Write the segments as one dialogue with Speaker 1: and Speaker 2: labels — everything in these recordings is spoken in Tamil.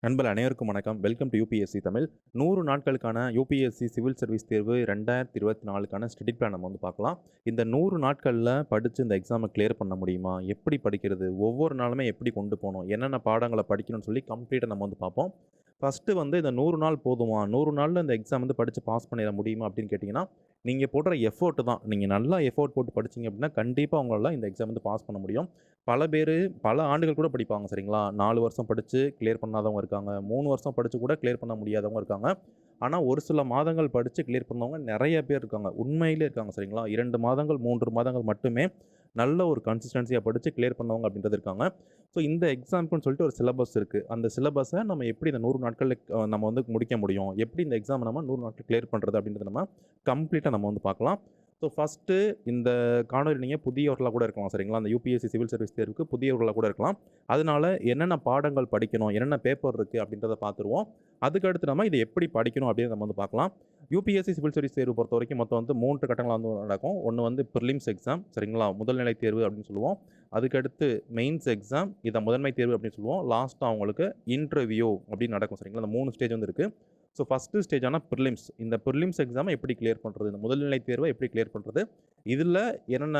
Speaker 1: நண்பர்கள் அனைவருக்கும் வணக்கம். Welcome to UPSC Tamil. 100 நாட்களுக்கான யுபிஎஸ்சி சிவில் சர்வீஸ் தேர்வு 2024க்கான ஸ்டடி பிளான் நம்ம பார்க்கலாம். இந்த 100 நாட்கள்ல படிச்சு இந்த எக்ஸாம கிளியர் பண்ண முடியுமா? எப்படி படிக்கிறது? ஒவ்வொரு நாளுமே எப்படி கொண்டு போணும்? என்னென்ன பாடங்கள படிக்கணும்னு சொல்லி கம்ப்ளீட்டா நம்ம பார்ப்போம். ஃபர்ஸ்ட்டு இந்த 100 நாள் போதுமா? 100 நாள்ல இந்த எக்ஸாம் படிச்சு பாஸ் பண்ணிற முடியுமா? அப்படின்னு கேட்டீங்கன்னா, நீங்க போடுற எஃபோர்ட் தான். நீங்க நல்லா எஃபோர்ட் போட்டு படிச்சீங்க அப்படின்னா, கண்டிப்பா உங்களால இந்த எக்ஸாம் பாஸ் பண்ண முடியும். பல பேரு பல ஆண்டுகள் கூட படிப்பாங்க சரிங்களா? 4 வருஷம் படிச்சு கிளியர் பண்ணாதவங்க இருக்காங்க. 3 வருஷம் படிச்சு கூட கிளியர் பண்ண முடியாதவங்க இருக்காங்க. ஆனா, ஒரு சில மாதங்கள் படிச்சு கிளியர் பண்ணவங்க நெறைய பேர் இருக்காங்க. உண்மையிலே இருக்காங்க சரிங்களா? 2 மாதங்கள், 3 மாதங்கள் மட்டுமே நல்ல ஒரு கன்சிஸ்டன்சியா படிச்சு கிளியர் பண்ணவங்க அப்படின்றது இருக்காங்க. ஸோ, இந்த எக்ஸாம்க்குன்னு சொல்லிட்டு ஒரு சிலபஸ் இருக்கு. அந்த சிலபஸ நம்ம எப்படி இந்த 100 நாட்கள்ல நம்ம முடிக்க முடியும்? எப்படி இந்த எக்ஸாம நம்ம 100 நாட்கள் கிளியர் பண்றது அப்படின்றத நம்ம கம்ப்ளீட்டா நம்ம பார்க்கலாம். ஸோ, ஃபர்ஸ்ட்டு இந்த காணொலி நீங்க புதியவர்களா கூட இருக்கலாம் சரிங்களா? அந்த யுபிஎஸ்சி சிவில் சர்வீஸ் தேர்வுக்கு புதியவர்களா கூட இருக்கலாம். அதனால என்னென்ன பாடங்கள் படிக்கணும்? என்னென்ன பேப்பர் இருக்கு? அப்படின்றத பார்த்துருவோம். அதுக்கடுத்து நம்ம இத எப்படி படிக்கணும் அப்படின்னு நம்ம பார்க்கலாம். யுபிஎஸ்சி சிவில் சர்வீஸ் தேர்வு பொறுத்தவரைக்கும் மொத்தம் 3 கட்டங்களா நடக்கும். ஒண்ணு பிரிலிம்ஸ் எக்ஸாம் சரிங்களா? முதல்நிலை தேர்வு அப்படின்னு சொல்லுவோம். அதுக்கடுத்து மெயின்ஸ் எக்ஸாம். இத முதன்மை தேர்வு அப்படின்னு சொல்லுவோம். லாஸ்ட்டா உங்களுக்கு இன்டர்வியூ அப்படின்னு நடக்கும் சரிங்களா? இந்த 3 ஸ்டேஜ் இருக்கு. ஸோ, ஃபர்ஸ்ட்டு ஸ்டேஜான பிரிலிம்ஸ். இந்த பிரிலிம்ஸ் எக்ஸாம எப்படி கிளியர் பண்றது? இந்த முதல்நிலை தேர்வ எப்படி கிளியர் பண்றது? இதில என்னென்ன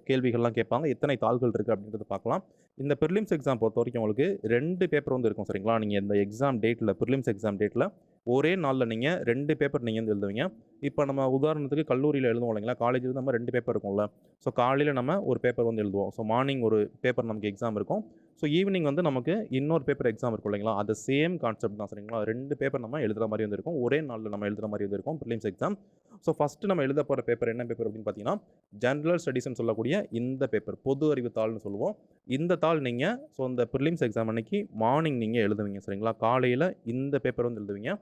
Speaker 1: கேள்விகள்லாம் கேட்பாங்க? எத்தனை தாள்கள் இருக்கு? அப்படின்றத பார்க்கலாம். இந்த பிரிலிம்ஸ் எக்ஸாம் பொறுத்தவரைக்கும் உங்களுக்கு 2 பேப்பர் இருக்கும் சரிங்களா? நீங்க இந்த எக்ஸாம் டேட்ல பிரிலிம்ஸ் எக்ஸாம் டேட்ல ஒரே நாள்ல நீங்க 2 பேப்பர் நீங்க எழுதுவீங்க. இப்ப நம்ம உதாரணத்துக்கு கல்லூரியில எழுதுவோம் இல்லைங்களா? காலேஜ்ல நம்ம 2 பேப்பர் இருக்கும்ல. ஸோ, காலையில நம்ம ஒரு பேப்பர் எழுதுவோம். ஸோ, மார்னிங் ஒரு பேப்பர் நமக்கு எக்ஸாம் இருக்கும். ஸோ, ஈவினிங் நமக்கு இன்னொரு பேப்பர் எக்ஸாம் இருக்கும் இல்லைங்களா? அது சேம் கான்செப்ட் தான் சரிங்களா? 2 பேப்பர் நம்ம எழுதுற மாரி இருக்கும். ஒரே நாள்ல நம்ம எழுதுற மாரி இருக்கும் பிரிலிம்ஸ் எக்ஸாம். ஸோ, ஃபர்ஸ்ட்டு நம்ம எழுத போற பேப்பர் என்ன பேப்பர் அப்படின்னு பார்த்தீங்கன்னா, ஜெனரல் ஸ்டடீஸ்ன்னு சொல்லக்கூடிய இந்த பேப்பர். பொது அறிவு தாள்ன்னு சொல்லுவோம். இந்த தாள் நீங்க இந்த பிரிலிம்ஸ் எக்ஸாம் அன்னைக்கு மார்னிங் நீங்க எழுதுவீங்க சரிங்களா? காலையில இந்த பேப்பர் எழுதுவீங்க.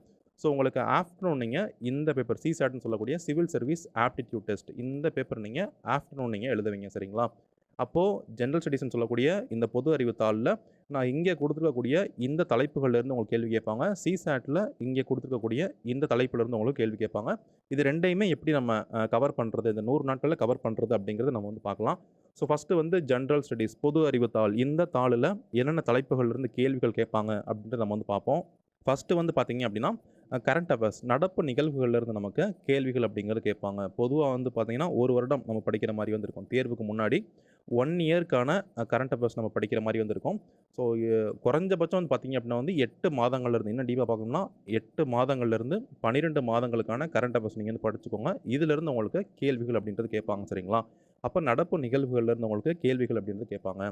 Speaker 1: ஸோ, உங்களுக்கு ஆஃப்டர்நூன் நீங்க இந்த பேப்பர் சிசாட்ன்னு சொல்லக்கூடிய சிவில் சர்வீஸ் ஆப்டிட்யூட் டெஸ்ட் இந்த பேப்பர் நீங்க ஆஃப்டர்நூன் நீங்க எழுதுவீங்க சரிங்களா? அப்போ ஜெனரல் ஸ்டடீஸ்ன்னு சொல்லக்கூடிய இந்த பொது அறிவு தாள்ல நான் இங்கே குடுத்துருக்கக்கூடிய இந்த தலைப்புகள்லேருந்து உங்களுக்கு கேள்வி கேட்பாங்க. சிசாட்ல இங்கே குடுத்துருக்கக்கூடிய இந்த தலைப்புலேருந்து உங்களுக்கு கேள்வி கேட்பாங்க. இது 2யுமே எப்படி நம்ம கவர் பண்றது? இந்த 100 நாட்கள்ல கவர் பண்றது அப்படிங்கிறத நம்ம பார்க்கலாம். ஸோ, ஃபர்ஸ்ட்டு ஜெனரல் ஸ்டடீஸ் பொது அறிவு தாள். இந்த தாளுல என்னென்ன தலைப்புகள்லேருந்து கேள்விகள் கேட்பாங்க அப்படின்றத நம்ம பார்த்தீங்க பார்த்தீங்க அப்படின்னா, கரண்ட் அஃபேர்ஸ் நடப்பு நிகழ்வுகள்லேருந்து நமக்கு கேள்விகள் அப்படிங்கிறது கேட்பாங்க. பொதுவா பார்த்தீங்கன்னா, 1 வருடம் நம்ம படிக்கிற மாரி இருக்கும். தேர்வுக்கு முன்னாடி 1 இயர்க்கான கரண்ட் அஃபேர்ஸ் நம்ம படிக்கிற மாரி இருக்கும். ஸோ, குறைஞ்சபட்சம் பார்த்தீங்க அப்படின்னா 8 மாதங்கள்லேருந்து இன்னும் டீப்பா பார்க்கணும்னா 8 மாதங்கள்லேருந்து 12 மாதங்களுக்கான கரண்ட் அஃபேர்ஸ் நீங்க படிச்சுக்கோங்க. இதிலிருந்து உங்களுக்கு கேள்விகள் அப்படின்றது கேட்பாங்க சரிங்களா? அப்ப நடப்பு நிகழ்வுகள்லேருந்து உங்களுக்கு கேள்விகள் அப்படின்றது கேட்பாங்க.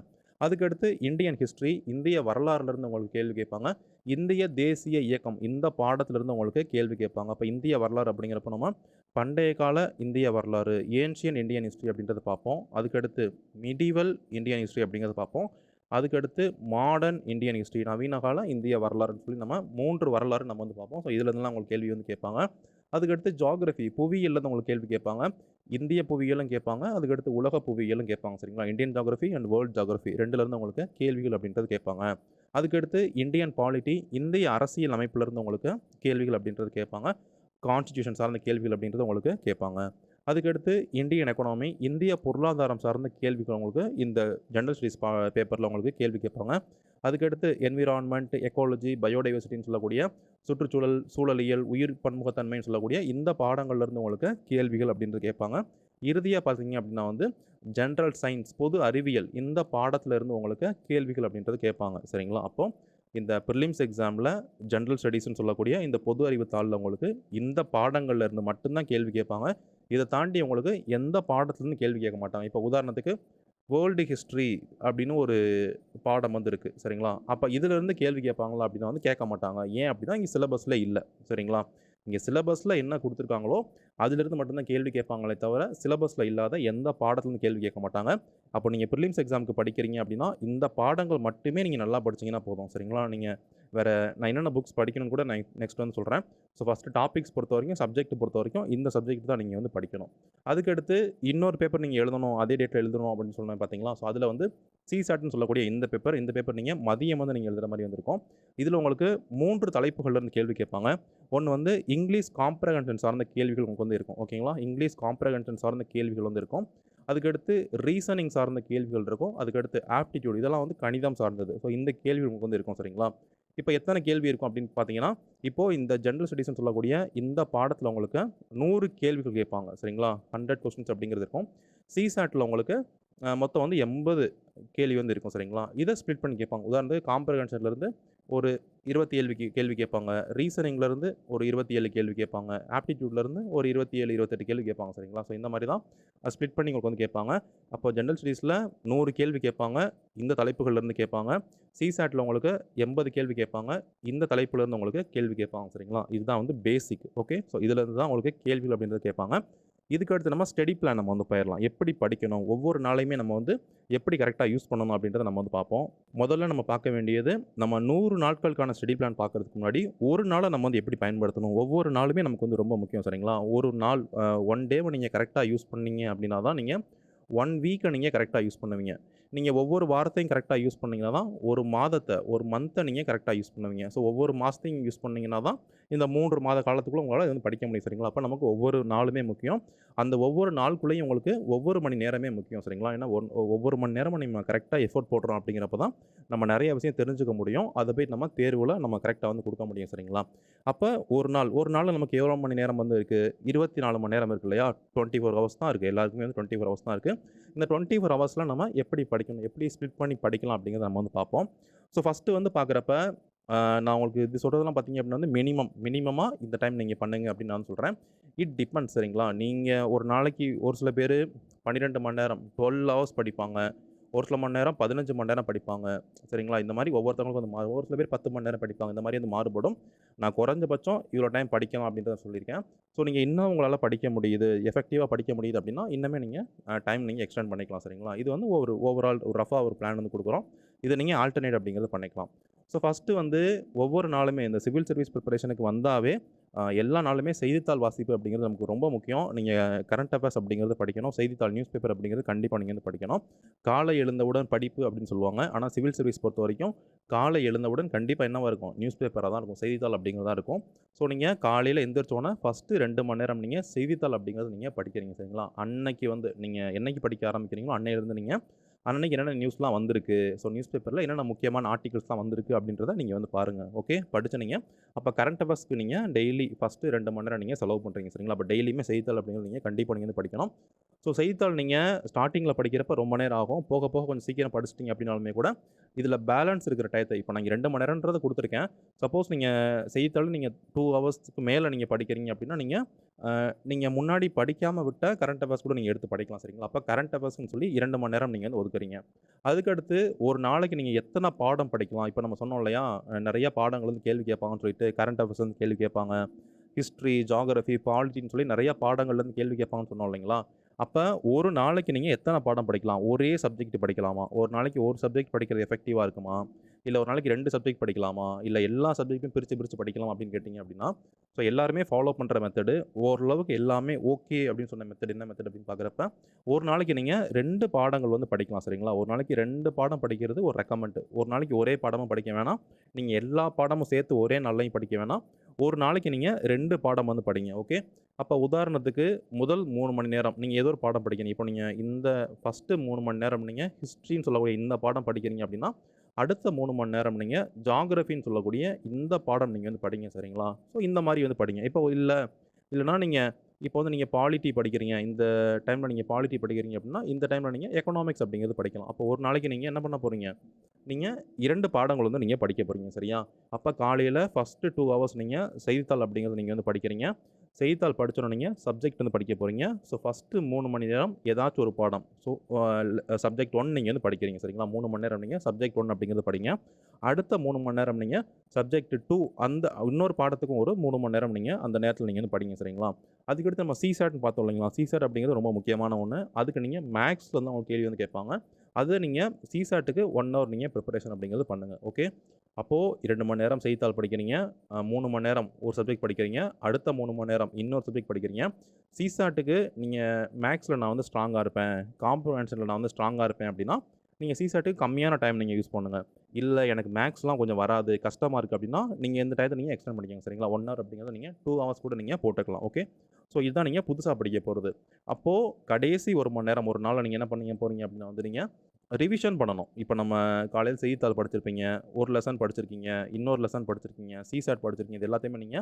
Speaker 1: அதுக்கடுத்து இந்தியன் ஹிஸ்டரி இந்திய வரலாறுலேருந்து உங்களுக்கு கேள்வி கேட்பாங்க. இந்திய தேசிய இயக்கம் இந்த பாடத்திலிருந்து உங்களுக்கு கேள்வி கேட்பாங்க. அப்ப இந்திய வரலாறு அப்படிங்கிறப்ப நம்ம பண்டைய கால இந்திய வரலாறு, ஏன்ஷியன்ட் இந்தியன் ஹிஸ்டரி அப்படின்றத பார்ப்போம். அதுக்கடுத்து மிடிவல் இந்தியன் ஹிஸ்டரி அப்படிங்கிறத பார்ப்போம். அதுக்கடுத்து மாடர்ன் இந்தியன் ஹிஸ்டரி நவீன கால இந்திய வரலாறுன்னு சொல்லி நம்ம 3 வரலாறு நம்ம பார்ப்போம். ஸோ, இதுலேருந்துலாம் உங்களுக்கு கேள்வி கேட்பாங்க. அதுக்கடுத்து ஜியோகிராஃபி புவியியல்லேருந்து உங்களுக்கு கேள்வி கேட்பாங்க. இந்திய புவியியலும் கேட்பாங்க. அதுக்கடுத்து உலக புவியியலும் கேட்பாங்க சரிங்களா? Indian geography and world geography 2லேருந்து உங்களுக்கு கேள்விகள் அப்படின்றது கேட்பாங்க. அதுக்கடுத்து இந்தியன் பாலிட்டி இந்திய அரசியல் அமைப்பிலிருந்து உங்களுக்கு கேள்விகள் அப்படின்றது கேட்பாங்க. கான்ஸ்டிடியூஷன் சார்ந்த கேள்விகள் அப்படின்றது உங்களுக்கு கேட்பாங்க. அதுக்கடுத்து இந்தியன் எக்கானமி இந்திய பொருளாதாரம் சார்ந்த கேள்விகள் உங்களுக்கு இந்த ஜெனரல் ஸ்டடீஸ் பேப்பரில் உங்களுக்கு கேள்வி கேட்பாங்க. அதுக்கடுத்து என்விரான்மெண்ட், எக்காலஜி, பயோடைவர்சிட்டின்னு சொல்லக்கூடிய சுற்றுச்சூழல், சூழலியல், உயிர் பன்முகத்தன்மைன்னு சொல்லக்கூடிய இந்த பாடங்கள்லேருந்து உங்களுக்கு கேள்விகள் அப்படின்றது கேட்பாங்க. இறுதியா பார்த்தீங்க அப்படின்னா ஜெனரல் சயின்ஸ் பொது அறிவியல் இந்த பாடத்திலிருந்து உங்களுக்கு கேள்விகள் அப்படின்றது கேட்பாங்க சரிங்களா? அப்போ இந்த பிரிலிம்ஸ் எக்ஸாமில் ஜெனரல் ஸ்டடீஸ்ன்னு சொல்லக்கூடிய இந்த பொது அறிவு தாளில் உங்களுக்கு இந்த பாடங்கள்ல இருந்து மட்டும் தான் கேள்வி கேட்பாங்க. இத தாண்டி உங்களுக்கு எந்த பாடத்துலருந்து கேள்வி கேட்க மாட்டாங்க. இப்போ உதாரணத்துக்கு வேர்ல்டு ஹிஸ்டரி அப்படின்னு ஒரு பாடம் இருக்கு. சரிங்களா? அப்ப இதிலிருந்து கேள்வி கேட்பாங்களா அப்படின்னா கேட்க மாட்டாங்க. ஏன் அப்படின்னா, இங்க சிலபஸ்ல இல்ல. சரிங்களா? இங்க சிலபஸ்ல என்ன குடுத்துருக்காங்களோ, அதிலிருந்து மட்டும் தான் கேள்வி கேட்பாங்களே தவிர, சிலபஸ்ல இல்லாத எந்த பாடத்துலருந்து கேள்வி கேட்க மாட்டாங்க. அப்போ நீங்க பிரிலிம்ஸ் எக்ஸாம்க்கு படிக்கிறீங்க அப்படின்னா, இந்த பாடங்கள் மட்டுமே நீங்க நல்லா படிச்சீங்கன்னா போதும். சரிங்களா? நீங்க வேற நான் என்னென்ன புக்ஸ் படிக்கணும்னு கூட நான் நெக்ஸ்ட் சொல்றேன். ஸோ, ஃபர்ஸ்ட்டு டாபிக்ஸ் பொறுத்தவரைக்கும், சப்ஜெக்ட் பொறுத்தவரைக்கும் இந்த சப்ஜெக்ட் தான் நீங்க படிக்கணும். அதுக்கடுத்து இன்னொரு பேப்பர் நீங்க எழுதணும். அதே டேட்ல எழுதணும் அப்படின்னு சொன்னேன் பார்த்தீங்களா? ஸோ, அதில சிசாட்ன்னு சொல்லக்கூடிய இந்த பேப்பர் நீங்க மதியம் நீங்க எழுதுற மாரி இருக்கும். இதில உங்களுக்கு 3 தலைப்புகள்லேருந்து கேள்வி கேட்பாங்க. ஒண்ணு இங்கிலீஷ் காம்ப்ரஹென்ஷன் சார்ந்த கேள்விகள் உங்களுக்கு இருக்கும். ஓகேங்களா? இங்கிலீஷ் காம்ப்ரஹென்ஷன் சார்ந்த கேள்விகள் இருக்கும். அதுக்கடுத்து ரீசனிங் சார்ந்த கேள்விகள் இருக்கும். அதுக்கடுத்து ஆப்டிட்யூட் இதெல்லாம் கணிதம் சார்ந்தது. ஸோ, இந்த கேள்வி உங்களுக்கு இருக்கும். சரிங்களா? இப்போ எத்தனை கேள்வி இருக்கும் அப்படின்னு பார்த்தீங்கன்னா, இப்போது இந்த ஜெனரல் ஸ்டடீஸ்ன்னு சொல்லக்கூடிய இந்த பாடத்தில் உங்களுக்கு 100 கேள்விகள் கேட்பாங்க சரிங்களா? 100 கொஸ்டின்ஸ் அப்படிங்கிறது இருக்கும். சிசாட்ல உங்களுக்கு மொத்தம் வந்து 80 கேள்வி வந்து இருக்கும் சரிங்களா? இதை ஸ்ப்ளிட் பண்ணி கேட்பாங்க. உதாரணத்துக்கு காம்ப்ரஹென்ஷன்லேருந்து ஒரு 27 கேள்வி கேட்பாங்க. ரீசனிங்லேருந்து ஒரு 27 கேள்வி கேட்பாங்க. ஆப்டிடியூட்லேருந்து ஒரு 27, 28 கேள்வி கேட்பாங்க சரிங்களா? ஸோ இந்த மாதிரி தான் ஸ்ப்ளிட் பண்ணி உங்களுக்கு வந்து கேட்பாங்க. அப்போ ஜெனரல் ஸ்டடீஸில் 100 கேள்வி கேட்பாங்க. இந்த தலைப்புகள்லேருந்து கேட்பாங்க. சிசாட்ல உங்களுக்கு 80 கேள்வி கேட்பாங்க. இந்த தலைப்புலேருந்து உங்களுக்கு கேள்வி கேட்பாங்க சரிங்களா? இதுதான் வந்து பேசிக். ஓகே. ஸோ இதுலேருந்து தான் உங்களுக்கு கேள்விகள் அப்படின்றது கேட்பாங்க. இதுக்கு அடுத்து நம்ம ஸ்டடி பிளான் நம்ம வந்து போயிடலாம். எப்படி படிக்கணும்? ஒவ்வொரு நாளையுமே நம்ம வந்து எப்படி கரெக்டாக யூஸ் பண்ணணும் அப்படின்றத நம்ம வந்து பார்ப்போம். முதல்ல நம்ம பார்க்க வேண்டியது, நம்ம 100 நாட்களுக்கான ஸ்டடி பிளான் பார்க்கறதுக்கு முன்னாடி, ஒரு நாளை நம்ம வந்து எப்படி பயன்படுத்தணும்? ஒவ்வொரு நாளுமே நமக்கு வந்து ரொம்ப முக்கியம் சரிங்களா? ஒரு நாள் 1 டேவை நீங்கள் கரெக்டாக யூஸ் பண்ணீங்க அப்படின்னா தான் நீங்கள் 1 வீக்கை நீங்கள் கரெக்டாக யூஸ் பண்ணுவீங்க. நீங்கள் ஒவ்வொரு வாரத்தையும் கரெக்டாக யூஸ் பண்ணீங்கன்னா தான், ஒரு மாதத்தை, ஒரு மந்த்தை நீங்கள் கரெக்டாக யூஸ் பண்ணுவீங்க. ஸோ ஒவ்வொரு மாதத்தையும் யூஸ் பண்ணீங்கன்னா தான், இந்த 3 மாத காலத்துக்குள்ள உங்களால் இது வந்து படிக்க முடியும் சரிங்களா? அப்போ நமக்கு ஒவ்வொரு நாளுமே முக்கியம். அந்த ஒவ்வொரு நாளுக்குள்ளேயும் உங்களுக்கு ஒவ்வொரு மணி நேரமே முக்கியம் சரிங்களா? ஏன்னா ஒவ்வொரு மணி நேரமும் நம்ம கரெக்டாக எஃபோர்ட் போடுறோம் அப்படிங்கிறப்ப தான், நம்ம நிறைய விஷயம் தெரிஞ்சுக்க முடியும். அதை போய் நம்ம தேர்வில் நம்ம கரெக்டாக வந்து கொடுக்க முடியும் சரிங்களா? அப்போ ஒரு நாள்ல நமக்கு எவ்வளோ மணி நேரம் வந்து இருக்குது? 24 மணி நேரம் இருக்கு இல்லையா? 24 ஹவர்ஸ் தான் இருக்குது. எல்லாருக்குமே வந்து 24 ஹவர்ஸ் தான் இருக்குது. இந்த 24 ஹவர்ஸில் நம்ம எப்படி படிக்கணும்? எப்படி ஸ்ப்ளிட் பண்ணி படிக்கலாம் அப்படிங்கிறத நம்ம வந்து பார்ப்போம். ஸோ ஃபஸ்ட்டு வந்து பார்க்குறப்ப, நான் உங்களுக்கு இது சொல்கிறதெல்லாம் பார்த்தீங்க அப்படின்னா வந்து மினிமமாக இந்த டைம் நீங்கள் பண்ணுங்க அப்படின்னு நான் சொல்கிறேன். இட் டிபெண்ட்ஸ் சரிங்களா? நீங்கள் ஒரு நாளைக்கு ஒரு சில பேர் 12 மணி நேரம் 12 ஹவர்ஸ் படிப்பாங்க. ஒரு சில மணி நேரம் 15 மணி நேரம் படிப்பாங்க சரிங்களா? இந்த மாதிரி ஒவ்வொருத்தவங்களுக்கும் வந்து மாறும். ஒரு சில பேர் 10 மணி நேரம் படிப்பாங்க. இந்த மாதிரி வந்து மாறுபடும். நான் குறைஞ்சபட்சம் இவ்வளோ டைம் படிக்கலாம் அப்படின்றத சொல்லியிருக்கேன். ஸோ நீங்கள் இன்னும் உங்களால் படிக்க முடியுது, எஃபெக்டிவாக படிக்க முடியுது அப்படின்னா, இன்னுமே நீங்கள் டைம் நீங்கள் எக்ஸ்டெண்ட் பண்ணிக்கலாம் சரிங்களா? இது வந்து ஒரு ஓவரால் ஒரு ரஃபாக ஒரு பிளான் வந்து கொடுக்குறோம். இதை நீங்கள் ஆல்டர்னேட் அப்படிங்கிறது பண்ணிக்கலாம். ஸோ ஃபஸ்ட்டு வந்து ஒவ்வொரு நாளுமே இந்த சிவில் சர்வீஸ் ப்ரிப்பரேஷனுக்கு வந்தாவே எல்லா நாளுமே செய்தித்தாள் வாசிப்பு அப்படிங்கிறது நமக்கு ரொம்ப முக்கியம். நீங்கள் கரண்ட் அஃபேர்ஸ் அப்படிங்கிறது படிக்கணும். செய்தித்தாள் நியூஸ் பேப்பர் அப்படிங்கிறது கண்டிப்பாக நீங்கள் வந்து படிக்கணும். காலை எழுந்தவுடன் படிப்பு அப்படின்னு சொல்லுவாங்க. ஆனால் சிவில் சர்வீஸ் பொறுத்த வரைக்கும் காலை எழுந்தவுடன் கண்டிப்பாக என்னவா இருக்கும்? நியூஸ் பேப்பராக தான் இருக்கும். செய்தித்தாள் அப்படிங்கிறது தான் இருக்கும். ஸோ நீங்கள் காலையில் எந்திரிச்சோன்னே ஃபஸ்ட்டு 2 மணி நேரம் நீங்கள் செய்தித்தாள் அப்படிங்கிறது நீங்கள் படிக்கிறீங்க சரிங்களா? அன்னைக்கு வந்து நீங்கள் என்னைக்கு படிக்க ஆரம்பிக்கிறீங்களோ அன்னையிலேருந்து நீங்கள் அன்னைக்கு என்னென்ன நியூஸ்லாம் வந்திருக்கு, ஸோ நியூஸ் பேப்பரில் என்னென்ன முக்கியமான ஆர்டிகல்ஸ்லாம் வந்திருக்கு அப்படின்றத நீங்கள் வந்து பாருங்கள். ஓகே, படிச்சு நீங்கள் அப்போ கரண்ட் அஃபேர்ஸ்க்கு நீங்கள் டெய்லி ஃபஸ்ட்டு 2 மணி நேரம் நீங்கள் செலவு பண்ணுறீங்க சரிங்களா? அப்போ டெய்லியுமே செய்தித்தாள் அப்படிங்கிறது நீங்கள் கண்டிப்பாக நீங்கள் வந்து படிக்கணும். ஸோ செய்தித்தாள் நீங்கள் ஸ்டார்டிங்கில் படிக்கிறப்ப ரொம்ப நேரம் ஆகும். போக போக கொஞ்சம் சீக்கிரம் படிச்சிட்டிங்க அப்படின்னாலுமே கூட இதில் பேலன்ஸ் இருக்கிற டயத்தை இப்போ நான் 2 மணி நேரம்ன்றதை கொடுத்துருக்கேன். சப்போஸ் நீங்கள் செய்தித்தாள் நீங்கள் 2 ஹவர்ஸ்க்கு மேலே நீங்கள் படிக்கிறீங்க அப்படின்னா நீங்கள் முன்னாடி படிக்காமல் விட்ட கரண்ட் அஃபேர்ஸ் கூட நீங்கள் எடுத்து படிக்கலாம் சரிங்களா? அப்போ கரண்ட் அஃபேர்ஸ்னு சொல்லி 2 மணி நேரம் நீங்கள் வந்து ஒதுக்குறீங்க. அதுக்கடுத்து ஒரு நாளைக்கு நீங்கள் எத்தனை பாடம் படிக்கலாம்? இப்போ நம்ம சொன்னோம் இல்லையா? நிறைய பாடங்கள் வந்து கேள்வி கேட்பாங்கன்னு சொல்லிட்டு கரண்ட் அஃபேர்ஸ் வந்து கேள்வி கேட்பாங்க. ஹிஸ்ட்ரி, ஜியோகிராஃபி, பாலிட்டின்னு சொல்லி நிறைய பாடங்கள்லேருந்து கேள்வி கேட்பாங்கன்னு சொன்னோம் இல்லைங்களா? அப்போ ஒரு நாளைக்கு நீங்கள் எத்தனை பாடம் படிக்கலாம்? ஒரே சப்ஜெக்ட் படிக்கலாமா? ஒரு நாளைக்கு ஒரு சப்ஜெக்ட் படிக்கிறது எஃபெக்டிவாக இருக்குமா? இல்லை ஒரு நாளைக்கு 2 சப்ஜெக்ட் படிக்கலாமா? இல்லை எல்லா சப்ஜெக்ட்டும் பிரித்து படிக்கலாம் அப்படின்னு கேட்டிங்க அப்படின்னா, ஸோ எல்லாருமே ஃபாலோ பண்ணுற மெத்தடு ஓரளவுக்கு எல்லாமே ஓகே அப்படின்னு சொன்ன மெத்தட் என்ன மெத்தட் அப்படின்னு பார்க்குறப்ப, ஒரு நாளைக்கு நீங்கள் 2 பாடங்கள் வந்து படிக்கலாம் சரிங்களா? ஒரு நாளைக்கு 2 பாடம் படிக்கிறது ஒரு ரெக்கமெண்ட். ஒரு நாளைக்கு ஒரே பாடமும் படிக்க வேணாம். நீங்கள் எல்லா பாடமும் சேர்த்து ஒரே நாள்லையும் படிக்க வேணாம். ஒரு நாளைக்கு நீங்கள் 2 பாடம் வந்து படிங்க. ஓகே. அப்போ உதாரணத்துக்கு முதல் 3 மணி நேரம் நீங்கள் ஏதோ ஒரு பாடம் படிக்கணும். இப்போ நீங்கள் இந்த ஃபஸ்ட்டு 3 மணி நேரம் நீங்கள் ஹிஸ்ட்ரின்னு சொல்லக்கூடிய இந்த பாடம் படிக்கிறீங்க அப்படின்னா, அடுத்த 3 மணி நேரம் நீங்கள் ஜியோகிராஃபின்னு சொல்லக்கூடிய இந்த பாடம் நீங்கள் வந்து படிங்க சரிங்களா? ஸோ இந்த மாதிரி வந்து படிங்க. இப்போ இல்லைனா நீங்கள் இப்போ வந்து நீங்கள் பாலிட்டி படிக்கிறீங்க. இந்த டைமில் நீங்கள் பாலிட்டி படிக்கிறீங்க அப்படின்னா, இந்த டைமில் நீங்கள் எக்கனாமிக்ஸ் அப்படிங்கிறது படிக்கலாம். அப்போ ஒரு நாளைக்கு நீங்கள் என்ன பண்ண போகிறீங்க? நீங்கள் 2 பாடங்கள் வந்து நீங்கள் படிக்க போகிறீங்க சரியா? அப்போ காலையில் ஃபஸ்ட்டு 2 ஹவர்ஸ் நீங்கள் செய்தித்தாள் அப்படிங்கிறது நீங்கள் வந்து படிக்கிறீங்க. செய்தித்தாள் படிச்சோன்னே நீங்கள் சப்ஜெக்ட் வந்து படிக்க போகிறீங்க. ஸோ ஃபஸ்ட்டு 3 மணி நேரம் ஏதாச்சும் ஒரு பாடம். ஸோ சப்ஜெக்ட் 1 நீங்கள் வந்து படிக்கிறீங்க சரிங்களா? 3 மணி நேரம் நீங்கள் சப்ஜெக்ட் 1 அப்படிங்கிறது படிங்க. அடுத்த 3 மணி நேரம் நீங்கள் சப்ஜெக்ட் 2 அந்த இன்னொரு பாடத்துக்கும் ஒரு 3 மணி நேரம் நீங்கள் அந்த நேரத்தில் நீங்கள் வந்து படிங்க சரிங்களா? அதுக்கடுத்து நம்ம சிசாட்னு பார்த்தோம் இல்லைங்களா? சிசாட் அப்படிங்கிறது ரொம்ப முக்கியமான ஒன்று. அதுக்கு நீங்கள் மேக்ஸில் வந்து அவங்க கேள்வி வந்து கேட்பாங்க. அதை நீங்கள் சிசாட்டுக்கு 1 ஹவர் நீங்கள் ப்ரிப்பரேஷன் அப்படிங்கிறது பண்ணுங்கள். ஓகே. அப்போது 2 மணி நேரம் செய்தித்தாள் படிக்கிறீங்க. 3 மணி நேரம் ஒரு சப்ஜெக்ட் படிக்கிறீங்க. அடுத்த 3 மணி நேரம் இன்னொரு சப்ஜெக்ட் படிக்கிறீங்க. சிசாட்டுக்கு நீங்கள் மேக்ஸில் நான் வந்து ஸ்ட்ராங்காக இருப்பேன், காம்ப்ரஹென்ஷனில் நான் வந்து ஸ்ட்ராங்காக இருப்பேன் அப்படின்னா, நீங்கள் சிசாட்டுக்கு கம்மியான டைம் நீங்கள் யூஸ் பண்ணுங்கள். இல்லை எனக்கு மேக்ஸ்லாம் கொஞ்சம் வராது, கஷ்டமாக இருக்குது அப்படின்னா, நீங்கள் இந்த டயத்தை நீங்கள் எக்ஸ்டெண்ட் பண்ணிக்கோங்க சரிங்களா? 1 ஹவர் அப்படிங்கிறத நீங்கள் 2 ஹவர்ஸ் கூட நீங்கள் போட்டுக்கலாம். ஓகே. ஸோ இதுதான் நீங்கள் புதுசாக படிக்க போகிறது. அப்போது கடைசி 1 மணி நேரம் ஒரு நாளில் நீங்கள் என்ன பண்ணீங்க போகிறீங்க அப்படின்னா வந்து நீங்கள் ரிவிஷன் பண்ணணும். இப்ப நம்ம காலையில செய்தித்தாள் படிச்சிருப்பீங்க, ஒரு லெசன் படிச்சிருக்கீங்க, இன்னொரு லெசன் படிச்சிருக்கீங்க, சிசாட் படிச்சிருக்கீங்க. இது எல்லாத்தையுமே நீங்க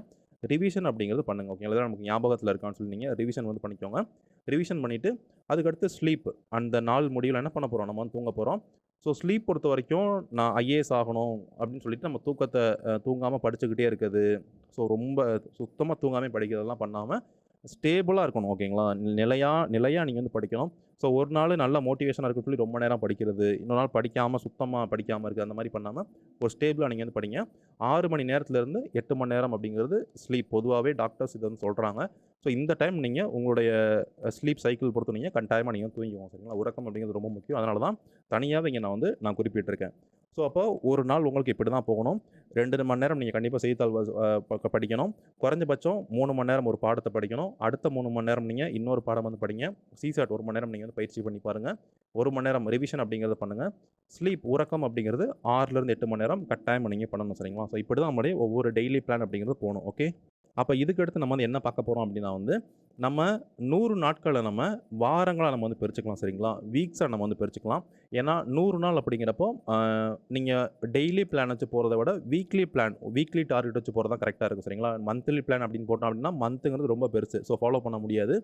Speaker 1: ரிவிஷன் அப்படிங்கிறது பண்ணுங்க. ஓகேங்களா? இதெல்லாம் நமக்கு ஞாபகத்துல இருக்கான்னு சொல்லி நீங்க ரிவிஷன் வந்து பண்ணிக்கோங்க. ரிவிஷன் பண்ணிட்டு, அதுக்கடுத்து ஸ்லீப். அந்த நாள் முடிவுல என்ன பண்ண போறோம்? நம்ம வந்து தூங்க போறோம். ஸோ ஸ்லீப் பொறுத்தவரைக்கும், நான் ஐஏஎஸ் ஆகணும் அப்படின்னு சொல்லிட்டு நம்ம தூக்கத்த தூங்காம படிச்சுக்கிட்டே இருக்குது. ஸோ ரொம்ப சுத்தமா தூங்காமயே படிக்கிறதெல்லாம் பண்ணாம, ஸ்டேபிளா இருக்கணும். ஓகேங்களா? நிலையா நிலையா நீங்க வந்து படிக்கணும். ஸோ ஒரு நாள் நல்ல மோட்டிவேஷனா இருக்குன்னு சொல்லி ரொம்ப நேரம் படிக்கிறது, இன்னொரு நாள் படிக்காம சுத்தமா படிக்காம இருக்குது, அந்த மாரி பண்ணாம, ஒரு ஸ்டேபிளா நீங்க வந்து படிங்க. 6 மணி நேரத்திலிருந்து 8 மணி நேரம் அப்படிங்கிறது ஸ்லீப். பொதுவாவே டாக்டர்ஸ் இத வந்து சொல்றாங்க. ஸோ இந்த டைம் நீங்க உங்களுடைய ஸ்லீப் சைக்கிள் பொறுத்து நீங்க கட்டாயமா நீங்க தூங்கிக்கோங்க. சரிங்களா? உறக்கம் அப்படிங்கிறது ரொம்ப முக்கியம். அதனால தான் தனியாவே இங்க நான் குறிப்பிட்டிருக்கேன். ஸோ அப்போ ஒரு நாள் உங்களுக்கு இப்படி தான் போகணும். 2 மணி நேரம் நீங்க கண்டிப்பா செய்தித்தாள் படிக்கணும். குறைஞ்சபட்சம் 3 மணி நேரம் ஒரு பாடத்த படிக்கணும். அடுத்த 3 மணி நேரம் நீங்க இன்னொரு பாடம் வந்து படிங்க. சிசாட் 1 மணி நேரம் நீங்க வந்து பயிற்சி பண்ணி பாருங்க. 1 மணி நேரம் ரிவிஷன் அப்படிங்கிறத பண்ணுங்க. ஸ்லீப் உறக்கம் அப்படிங்கிறது 6லேருந்து 8 மணி நேரம் கட்டாயமா நீங்க பண்ணணும். சரிங்களா? ஸோ இப்படி தான் நம்முடைய ஒவ்வொரு டெய்லி பிளான் அப்படிங்கிறது போணும். ஓகே. அப்ப இதுக்கு அடுத்து நம்ம வந்து என்ன பார்க்க போறோம் அப்படின்னா வந்து, நம்ம 100 நாட்கள நம்ம வாரங்களா நம்ம வந்து பிரிச்சுக்கலாம். சரிங்களா? வீக்ஸா நம்ம வந்து பிரிச்சுக்கலாம். ஏன்னா 100 நாள் அப்படிங்கிறப்போ, நீங்க டெய்லி பிளான் வச்சு போறத விட வீக்லி டார்கெட் வச்சு போறது தான் கரெக்ட்டா இருக்கும். சரிங்களா? மந்த்லி பிளான் அப்படின்னு போட்டோம் அப்படின்னா, மந்த்துங்கிறது ரொம்ப பெருசு. ஸோ ஃபாலோ பண்ண முடியாது.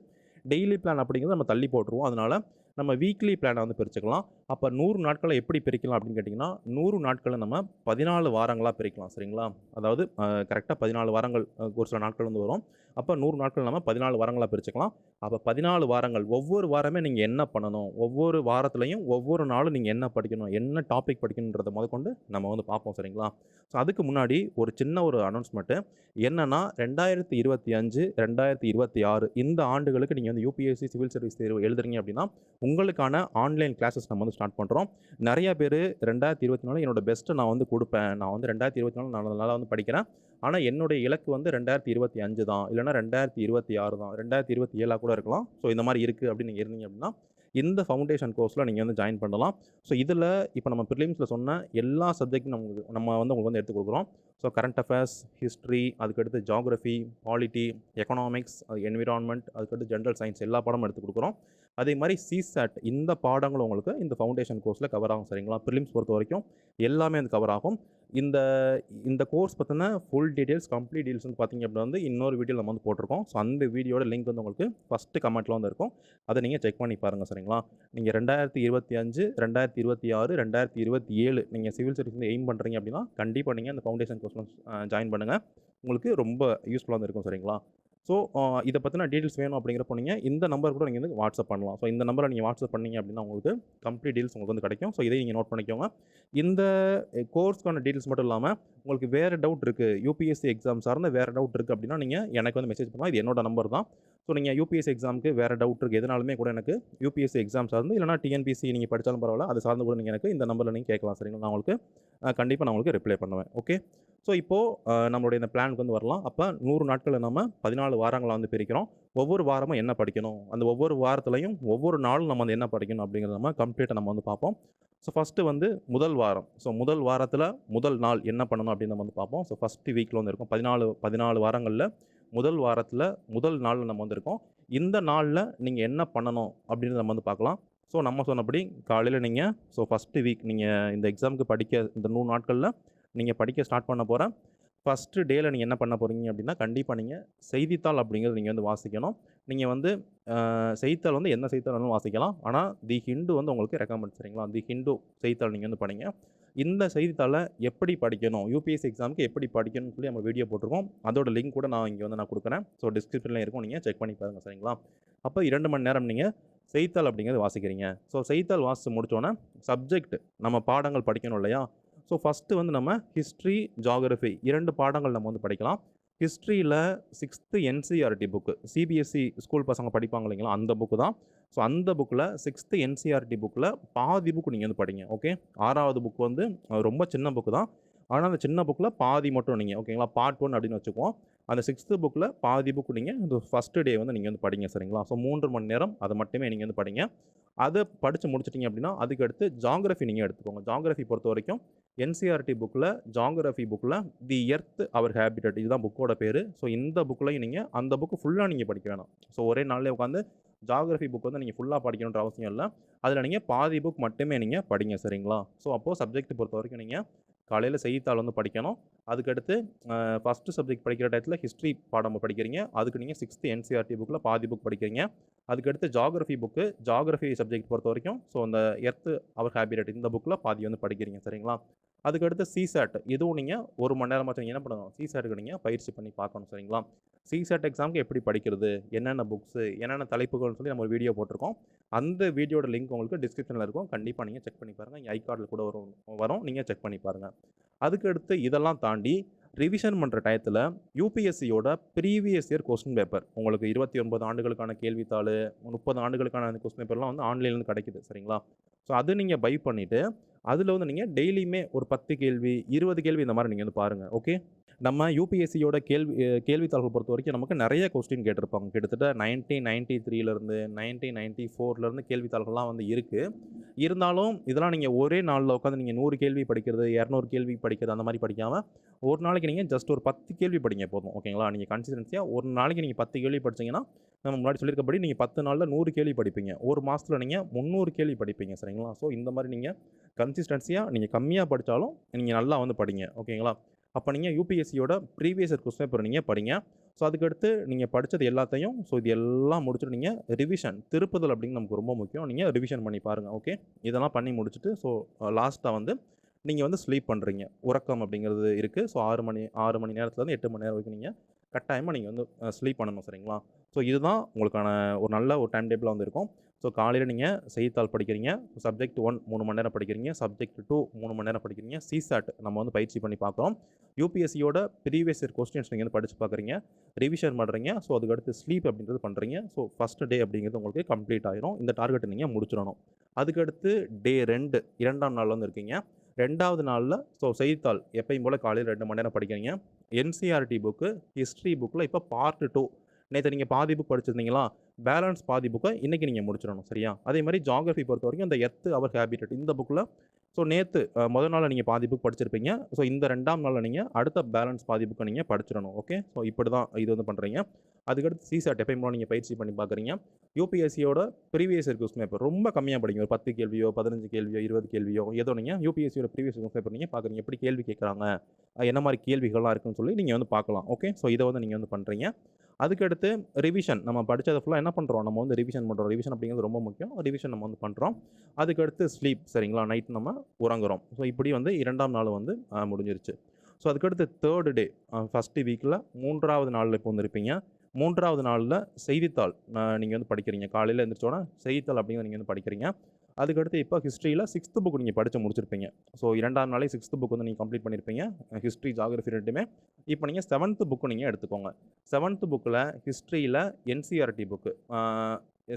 Speaker 1: டெய்லி பிளான் அப்படிங்கிறத நம்ம தள்ளி போட்டுருவோம். அதனால நம்ம வீக்லி பிளான வந்து பிரிச்சுக்கலாம். அப்ப 100 நாட்கள எப்படி பிரிக்கலாம் அப்படின்னு கேட்டிங்கன்னா, 100 நாட்கள நம்ம 14 வாரங்களா பிரிக்கலாம். சரிங்களா? அதாவது கரெக்ட்டா 14 வாரங்கள் ஒரு சில நாட்கள் வந்து வரும். அப்ப 100 நாட்கள் நம்ம 14 வாரங்களா பிரிச்சுக்கலாம். அப்ப 14 வாரங்கள் ஒவ்வொரு வாரமே நீங்க என்ன பண்ணணும்? ஒவ்வொரு வாரத்திலயும் ஒவ்வொரு நாளும் நீங்க என்ன படிக்கணும்? என்ன டாபிக் படிக்கணுன்றத முதற்கொண்டு நம்ம வந்து பார்ப்போம். சரிங்களா? ஸோ அதுக்கு முன்னாடி ஒரு சின்ன ஒரு அனௌன்ஸ்மென்ட். என்னன்னா 2025, 2026 இந்த ஆண்டுகளுக்கு நீங்க வந்து யுபிஎஸ்சி சிவில் சர்வீஸ் தேர்வு எழுதுறீங்க அப்படின்னா, உங்களுக்கான ஆன்லைன் கிளாஸஸ் நம்ம வந்து ஸ்டார்ட் பண்றோம். நெறைய பேரு 2024 என்னோட பெஸ்ட்ட நான் வந்து குடுப்பேன். நான் வந்து 2024 நான் நல்லா வந்து படிக்கிறேன். ஆனா என்னுடைய இலக்கு வந்து 2025 தான். இல்லன்னா 2026 தான். 2027 கூட இருக்கலாம். ஸோ இந்த மாரி இருக்கு அப்படின்னு நீங்க இருந்தீங்க அப்படின்னா, இந்த ஃபவுண்டேஷன் கோர்ஸ்ல நீங்க வந்து ஜாயின் பண்ணலாம். ஸோ இதுல இப்ப நம்ம பிரிலிம்ஸ்ல சொன்ன எல்லா சப்ஜெக்டும் நம்ம வந்து உங்களுக்கு வந்து எடுத்துக் குடுக்குறோம். ஸோ கரண்ட் அஃபேர்ஸ், ஹிஸ்ட்ரி, அதுக்கடுத்து ஜியோகிராஃபி, பாலிட்டி, எக்கனாமிக்ஸ், என்விரான்மென்ட், அதுக்கடுத்து ஜெனரல் சயன்ஸ் எல்லா பாடமும் எடுத்துக் குடுக்குறோம். அதே மாரி சிசாட் இந்த பாடங்களும் உங்களுக்கு இந்த ஃபவுண்டேஷன் கோர்ஸ்ல கவர் ஆகும். சரிங்களா? பிரிலிம்ஸ் பொறுத்தவரைக்கும் எல்லாமே வந்து கவர் ஆகும். இந்த இந்த கோர்ஸ் பத்தின ஃபுல் டீட்டெயில்ஸ், கம்ப்ளீட் டீட்டெயில்ஸ் வந்து பார்த்தீங்க அப்படின்னா வந்து இன்னொரு வீடியோல நம்ம வந்து போட்டிருக்கோம். ஸோ அந்த வீடியோட லிங்க் வந்து உங்களுக்கு ஃபர்ஸ்ட் கமெண்ட்ல வந்து இருக்கும். அத நீங்க செக் பண்ணி பாருங்க. சரிங்களா? நீங்க 2025, 2026, 2027 நீங்க சிவில் சர்வீஸ் வந்து எய்ம் பண்றீங்க அப்படின்னா, கண்டிப்பா நீங்க இந்த ஃபவுண்டேஷன் கோர்ஸ்ல ஜாயின் பண்ணுங்க. உங்களுக்கு ரொம்ப யூஸ்ஃபுல்லா வந்து இருக்கும். சரிங்களா? ஸோ இத பத்தின டீட்டெயில்ஸ் வேணும் அப்படிங்கிறப்போ நீங்க இந்த நம்பர் கூட நீங்க வந்து வாட்ஸ்அப் பண்ணலாம். ஸோ இந்த நம்பர நீங்க வாட்ஸ்அப் பண்ணீங்க அப்படின்னா உங்களுக்கு கம்ப்ளீட் டீட்டெயில்ஸ் உங்களுக்கு வந்து கிடைக்கும். ஸோ இதையும் நீங்க நோட் பண்ணிக்கோங்க. இந்த கோர்ஸ்க்கான டீட்டெயில்ஸ் மட்டும் இல்லாம, உங்களுக்கு வேற டவுட் இருக்கு. யுபிஎஸ்சி எக்ஸாம் சார்ந்த வேற டவுட் இருக்கு அப்படின்னா, நீங்க எனக்கு வந்து மெசேஜ் பண்ணலாம். இது என்னோட நம்பர் தான். ஸோ நீங்க யுபிஎஸ்சி எக்ஸாம்க்கு வேற டவுட் இருக்கு. எதுனாலுமே கூட எனக்கு யுபிஎஸ்சி எக்ஸாம் சார்ந்து இல்லன்னா டிஎன்பிஎஸ்சி நீங்க படிச்சாலும் பரவால்ல. அது சார்ந்து கூட நீங்க எனக்கு இந்த நம்பர்ல நீங்க கேட்கலாம். சரிங்களா? நான் உங்களுக்கு கண்டிப்பா நான் உங்களுக்கு ரிப்ளை பண்ணுவேன். ஓகே. ஸோ இப்போ நம்மளுடைய இந்த பிளானுக்கு வந்து வரலாம். அப்ப 100 நாட்கள நம்ம 14 வாரங்களா வந்து பிரிக்கிறோம். ஒவ்வொரு வாரமும் என்ன படிக்கணும்? அந்த ஒவ்வொரு வாரத்திலயும் ஒவ்வொரு நாளும் நம்ம வந்து என்ன படிக்கணும் அப்படிங்கிறத நம்ம கம்ப்ளீட்டா நம்ம வந்து பார்ப்போம். ஸோ ஃபர்ஸ்ட்டு வந்து முதல் வாரம். ஸோ முதல் வாரத்தில முதல் நாள் என்ன பண்ணணும் அப்படின்னு நம்ம வந்து பார்ப்போம். ஸோ ஃபர்ஸ்ட்டு வீக்ல வந்து இருக்கும். 14 வாரங்கள்ல முதல் வாரத்தில முதல் நாள் நம்ம வந்து இருக்கோம். இந்த நாள்ல நீங்க என்ன பண்ணணும் அப்படின்றத நம்ம வந்து பார்க்கலாம். ஸோ நம்ம சொன்னபடி காலையில நீங்க ஃபர்ஸ்ட்டு வீக் நீங்க இந்த எக்ஸாம்க்கு படிக்க இந்த 100 நாட்கள்ல நீங்க படிக்க ஸ்டார்ட் பண்ண போற ஃபர்ஸ்ட்டு டேல நீங்க என்ன பண்ண போறீங்க அப்படின்னா, கண்டிப்பா நீங்க செய்தித்தாள் அப்படிங்கிறத நீங்க வந்து வாசிக்கணும். நீங்க வந்து செய்தித்தாள் வந்து எந்த செய்தித்தாள் வேணாலும் வாசிக்கலாம். ஆனா, தி ஹிண்டு வந்து உங்களுக்கு ரெக்கமெண்ட். சரிங்களா? தி ஹிண்டு செய்தித்தாள் நீங்க வந்து படிங்க. இந்த செய்தித்தாள எப்படி படிக்கணும்? யுபிஎஸ்சி எக்ஸாம்க்கு எப்படி படிக்கணும்னு சொல்லி நம்ம வீடியோ போட்டிருக்கோம். அதோட லிங்க் கூட நான் இங்க வந்து நான் குடுக்குறேன். ஸோ டிஸ்கிரிப்ஷன்ல இருக்கும். நீங்க செக் பண்ணி பாருங்க. சரிங்களா? அப்ப 2 மணி நேரம் நீங்க செய்தித்தாள் அப்படிங்கிறத வாசிக்கிறீங்க. ஸோ செய்தித்தாள் வாசிச்சு முடிச்சோனே, சப்ஜெக்ட் நம்ம பாடங்கள் படிக்கணும் இல்லையா? ஸோ ஃபர்ஸ்ட்டு வந்து நம்ம ஹிஸ்ட்ரி, ஜியோகிராஃபி 2 பாடங்கள் நம்ம வந்து படிக்கலாம். ஹிஸ்ட்ரியில 6த் என்சிஇஆர்டி புக்கு. சிபிஎஸ்இ ஸ்கூல் பசங்க படிப்பாங்க இல்லைங்களா? அந்த புக்கு தான். ஸோ அந்த புக்கில 6த் என்சிஇஆர்டி புக்கில பாதி புக் நீங்க வந்து படிங்க. ஓகே. 6வது புக் வந்து ரொம்ப சின்ன புக்கு தான். ஆனா, அந்த சின்ன புக்கில பாதி மட்டும் நீங்க ஓகேங்களா? பார்ட் 1 அப்படின்னு வச்சுக்குவோம். அந்த 6த் புக்கில பாதி புக் நீங்க இந்த ஃபர்ஸ்ட்டு டே வந்து நீங்க வந்து படிங்க. சரிங்களா? ஸோ 3 மணி நேரம் அத மட்டுமே நீங்க வந்து படிங்க. அத படிச்சு முடிச்சுட்டீங்க அப்படின்னா, அதுக்கு அடுத்து ஜியோகிராஃபி நீங்க எடுத்துக்கோங்க. ஜியோகிராஃபி பொறுத்தவரைக்கும் என்சிஇஆர்டி புக்ல, ஜியோகிராஃபி புக்ல தி எர்த் அவர் ஹேபிட்டட் இதுதான் புக்கோட பேரு. ஸோ இந்த புக்லயும் நீங்க அந்த புக் ஃபுல்லா நீங்க படிக்க வேணாம். ஸோ ஒரே நாள்லயே உட்காந்து ஜியோகிராஃபி புக் வந்து நீங்கள் ஃபுல்லாக படிக்கணுன்ற அவசியம் இல்லை. அதில் நீங்கள் பாதி புக் மட்டுமே நீங்கள் படிங்க சரிங்களா. ஸோ அப்போது சப்ஜெக்ட் பொறுத்த வரைக்கும் நீங்கள் காலையில் செய்தித்தாள் வந்து படிக்கணும். அதுக்கடுத்து ஃபஸ்ட்டு சப்ஜெக்ட் படிக்கிற டயத்தில் ஹிஸ்ட்ரி பாடம் படிக்கிறீங்க. அதுக்கு நீங்கள் 6th என்சிஆர்டி புக்கில் பாதி புக் படிக்கிறீங்க. அதுக்கடுத்து ஜியோகிராஃபி புக்கு, ஜியோகிராஃபி சப்ஜெக்ட் பொறுத்த வரைக்கும் ஸோ அந்த எர்த்து அவர் ஹேபிடேட் இந்த புக்கில் பாதி வந்து படிக்கிறீங்க சரிங்களா. அதுக்கடுத்து சிசாட், இதுவும் நீங்கள் 1 மணி நேரமாச்சும் நீங்கள் என்ன பண்ணணும், சிசாட்டுக்கு நீங்கள் பயிற்சி பண்ணி பார்க்கணும் சரிங்களா. சிசாட் எக்ஸாமுக்கு எப்படி படிக்கிறது, என்னென்ன புக்ஸு, என்னென்ன தலைப்புகள்னு சொல்லி நம்ம ஒரு வீடியோ போட்டிருக்கோம். அந்த வீடியோட லிங்க் உங்களுக்கு டிஸ்கிரிப்ஷனில் இருக்கும். கண்டிப்பாக நீங்கள் செக் பண்ணி பாருங்கள். இங்கே ஐகார்டில் கூட வரும் நீங்கள் செக் பண்ணி பாருங்கள். அதுக்கடுத்து இதெல்லாம் தாண்டி ரிவிஷன் பண்ணுற டயத்தில் யூபிஎஸ்சியோட ப்ரீவியஸ் இயர் கொஸ்டின் பேப்பர் உங்களுக்கு 29 ஆண்டுகளுக்கான கேள்வித்தாள், 30 ஆண்டுகளுக்கான அந்த கொஸ்டின் பேப்பர்லாம் வந்து ஆன்லைன்லேருந்து கிடைக்குது சரிங்களா. ஸோ அது நீங்கள் பை பண்ணிவிட்டு அதில் வந்து நீங்கள் டெய்லியுமே ஒரு 10 கேள்வி 20 கேள்வி இந்த மாதிரி நீங்கள் வந்து பாருங்கள். ஓகே, நம்ம யூபிஎஸ்சியோட கேள்வித்தாள்கள் பொறுத்த வரைக்கும் நமக்கு நிறைய கொஸ்டின் கேட்டிருப்பாங்க. கிட்டத்தட்ட 1993லேருந்து 1994லேருந்து கேள்வித்தாள்கள்லாம் வந்து இருக்குது. இருந்தாலும் இதெல்லாம் நீங்கள் ஒரே நாளில் உட்காந்து நீங்கள் 100 கேள்வி படிக்கிறது, 200 கேள்வி படிக்கிறது அந்த மாதிரி படிக்காமல் ஒரு நாளைக்கு நீங்கள் ஜஸ்ட் ஒரு 10 கேள்வி படிங்க போதும். ஓகேங்களா. நீங்கள் கன்சிஸ்டன்சியாக ஒரு நாளைக்கு நீங்கள் 10 கேள்வி படிச்சிங்கன்னா நம்ம முன்னாடி சொல்லியிருக்கபடி நீங்கள் 10 நாளில் 100 கேள்வி படிப்பீங்க. ஒரு மாதத்தில் நீங்கள் 300 கேள்வி படிப்பீங்க சரிங்களா. ஸோ இந்த மாதிரி நீங்கள் கன்சிஸ்டன்சியாக நீங்கள் கம்மியாக படித்தாலும் நீங்கள் நல்லா வந்து படிங்க. ஓகேங்களா. அப்போ நீங்கள் யூபிஎஸ்சியோட ப்ரீவியஸ் இயர் கொஸ்டின் பேப்பர் நீங்கள் படிங்க. ஸோ அதுக்கடுத்து நீங்கள் படித்தது எல்லாத்தையும் ஸோ இது எல்லாம் முடிச்சுட்டு நீங்கள் ரிவிஷன் திருப்புதல் அப்படின்னு நமக்கு ரொம்ப முக்கியம். நீங்கள் ரிவிஷன் பண்ணி பாருங்கள். ஓகே, இதெல்லாம் பண்ணி முடிச்சுட்டு ஸோ லாஸ்ட்டாக வந்து நீங்கள் வந்து ஸ்லீப் பண்ணுறீங்க. உறக்கம் அப்படிங்கிறது இருக்குது. ஸோ 6 மணி நேரத்துலேருந்து 8 மணி நேரம் வரைக்கும் நீங்கள் கட்டாயமாக நீங்கள் வந்து ஸ்லீப் பண்ணணும் சரிங்களா. ஸோ இதுதான் உங்களுக்கான ஒரு நல்ல ஒரு டைம் டேபிளாக வந்து இருக்கும். ஸோ காலையில் நீங்கள் செய்தித்தாள் படிக்கிறீங்க, சப்ஜெக்ட் 1 3 மணி நேரம் படிக்கிறீங்க, சப்ஜெக்ட் 2 3 மணி நேரம் படிக்கிறீங்க, சிசாட் நம்ம வந்து பயிற்சி பண்ணி பார்க்குறோம். யூபிஎஸ்சியோட ப்ரீவியஸ் இயர் கொஸ்டின்ஸ் நீங்கள் வந்து படித்து பார்க்குறீங்க, ரிவிஷன் பண்ணுறீங்க. ஸோ அதுக்கடுத்து ஸ்லீப் அப்படின்றது பண்ணுறீங்க. ஸோ ஃபஸ்ட்டு டே அப்படிங்கிறது உங்களுக்கு கம்ப்ளீட் ஆயிரும். இந்த டார்கெட்டை நீங்கள் முடிச்சிடணும். அதுக்கடுத்து டே 2 2ஆம் நாள் வந்து இருக்கீங்க. 2வது நாளில் ஸோ செய்தித்தாள் எப்பயும் போல் காலையில் 2 மணி நேரம் படிக்கிறீங்க. என்சிஆர்டி புக்கு, ஹிஸ்ட்ரி புக்கில் இப்போ பார்ட் 2 நேற்று நீங்கள் பாதி புக் படிச்சிருந்தீங்களா, பேலன்ஸ் பாதி புக்கை இன்றைக்கி நீங்கள் முடிச்சிடணும் சரியா. அதே மாதிரி ஜியோகிராஃபி பொறுத்த வரைக்கும் இந்த எர்த்து அவர் ஹேபிடேட் இந்த புக்கில் ஸோ நேற்று முதல் நாளில் நீங்கள் பாதி புக் படிச்சிருப்பீங்க. ஸோ இந்த 2ஆம் நாளில் நீங்கள் அடுத்த பேலன்ஸ் பாதி புக்கை நீங்கள் படிச்சிடணும். ஓகே, ஸோ இப்படி தான் இது வந்து பண்ணுறீங்க. அதுக்கடுத்து சிசாட் எப்பயும் போல் நீங்கள் பயிற்சி பண்ணி பார்க்குறீங்க. யூபிஎஸ்சியோட ப்ரீவியஸ் இயர் கொஸ்டின் பேப்பர் ரொம்ப கம்மியாக படிங்க. ஒரு 10 கேள்வியோ 15 கேள்வியோ 20 கேள்வியோ ஏதோ நீங்கள் யூபிஎஸ்சியோட ப்ரீவியஸ் கொஸ்டின் பேப்பர் நீங்கள் பார்க்குறீங்க. எப்படி கேள்வி கேட்குறாங்க, என்ன மாதிரி கேள்விகள்லாம் இருக்குன்னு சொல்லி நீங்கள் வந்து பார்க்கலாம். ஓகே, ஸோ இதை வந்து நீங்கள் வந்து பண்ணுறீங்க. அதுக்கடுத்து ரிவிஷன் நம்ம படித்ததை ஃபுல்லாக என்ன பண்ணுறோம், நம்ம வந்து ரிவிஷன் பண்ணுறோம். ரிவிஷன் அப்படிங்கிறது ரொம்ப முக்கியம். ரிவிஷன் நம்ம வந்து பண்ணுறோம். அதுக்கடுத்து ஸ்லீப் சரிங்களா, நைட் நம்ம உறங்குறோம். ஸோ இப்படி வந்து 2ஆம் நாள் வந்து முடிஞ்சிருச்சு. ஸோ அதுக்கடுத்து 3rd டே ஃபஸ்ட்டு வீக்கில் 3வது நாளில் இப்போ வந்துருப்பீங்க. 3வது நாளில் செய்தித்தாள் நீங்கள் வந்து படிக்கிறீங்க. காலையில் எழுந்திரிச்சோன்னா செய்தித்தாள் அப்படிங்கிறத நீங்கள் வந்து படிக்கிறீங்க. அதுக்கடுத்து இப்போ ஹிஸ்ட்ரியில் 6th புக் நீங்கள் படித்து முடிச்சிருப்பீங்க. ஸோ 2ஆம் நாளே 6th புக் வந்து நீங்கள் கம்ப்ளீட் பண்ணியிருப்பீங்க. ஹிஸ்ட்ரி ஜியோகிராஃபி ரெண்டுமே. இப்போ நீங்கள் 7th புக்கு நீங்கள் எடுத்துக்கோங்க. 7th புக்கில் ஹிஸ்ட்ரியில் என்சிஆர்டி புக்கு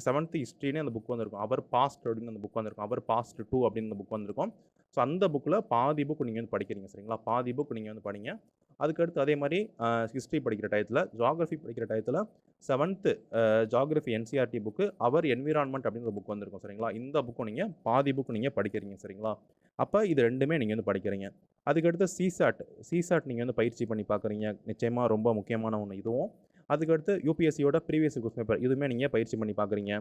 Speaker 1: 7th ஹிஸ்ட்ரின்னு அந்த புக் வந்திருக்கும். அவர் பாஸ்ட் அப்படின்னு அந்த புக் வந்திருக்கும். அவர் பாஸ்ட் 2 அப்படின்னு அந்த புக் வந்திருக்கும். ஸோ அந்த புக்கில் பாதி புக் நீங்கள் வந்து படிக்கிறீங்க சரிங்களா. பாதி புக் நீங்கள் வந்து படிங்க. அதுக்கடுத்து அதே மாதிரி ஹிஸ்ட்ரி படிக்கிற டயத்தில், ஜியோகிராஃபி படிக்கிற டயத்தில் 7th ஜியோகிராஃபி என்சிஆர்டி புக்கு அவர் என்விரான்மெண்ட் அப்படிங்கிற புக் வந்திருக்கும் சரிங்களா. இந்த புக்கும் நீங்கள் பாதி புக் நீங்கள் படிக்கிறீங்க சரிங்களா. அப்போ இது ரெண்டுமே நீங்கள் வந்து படிக்கிறீங்க. அதுக்கடுத்து சிசாட் நீங்கள் வந்து பயிற்சி பண்ணி பார்க்குறீங்க. நிச்சயமாக ரொம்ப முக்கியமான ஒன்று இதுவும். அதுக்கடுத்து யூபிஎஸ்சியோட ப்ரீவியஸ் கொஸ்டின் பேப்பர் இதுவுமே நீங்கள் பயிற்சி பண்ணி பார்க்குறீங்க.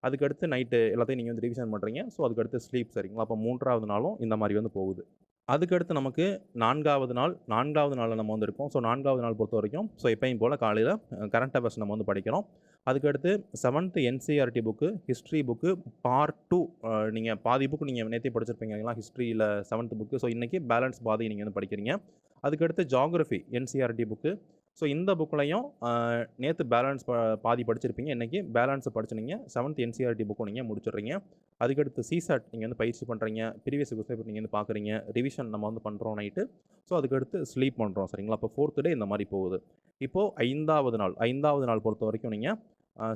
Speaker 1: அதுக்கடுத்து நைட்டு எல்லாத்தையும் நீங்கள் வந்து ரிவிஷன் பண்ணுறீங்க. ஸோ அதுக்கடுத்து ஸ்லீப் சரிங்களா. அப்போ 3வது நாளும் இந்த மாதிரி வந்து போகுது. அதுக்கடுத்து நமக்கு 4வது நாளில் நம்ம வந்து இருக்கோம். ஸோ 4வது நாள் பொறுத்த வரைக்கும் ஸோ எப்பயும் போல் காலையில் கரண்ட் அஃபேர்ஸ் நம்ம வந்து படிக்கிறோம். அதுக்கடுத்து 7th NCERT book, history book part 2 நீங்கள் பாதி புக்கு நீங்கள் நேற்றே படிச்சிருப்பீங்களா ஹிஸ்ட்ரியில் 7th புக்கு. ஸோ இன்றைக்கி பேலன்ஸ் பாதி நீங்கள் வந்து படிக்கிறீங்க. அதுக்கடுத்து ஜியோகிராஃபி என்சிஆர்டி புக்கு. ஸோ இந்த புக்லையும் நேற்று பேலன்ஸ் பாதி படிச்சிருப்பீங்க. இன்றைக்கி பேலன்ஸை படிச்சு நீங்கள் 7th என்சிஆர்டி புக்கும் நீங்கள் முடிச்சிடுறீங்க. அதுக்கடுத்து சிசாட் நீங்கள் வந்து பயிற்சி பண்ணுறீங்க. ப்ரீவியஸ் கொஸ்டின் நீங்கள் வந்து பார்க்குறீங்க. ரிவிஷன் நம்ம வந்து பண்ணுறோம் நைட்டு. ஸோ அதுக்கடுத்து ஸ்லீப் பண்ணுறோம் சரிங்களா. அப்போ 4th டே இந்த மாதிரி போகுது. இப்போது 5வது நாள் பொறுத்த வரைக்கும் நீங்கள்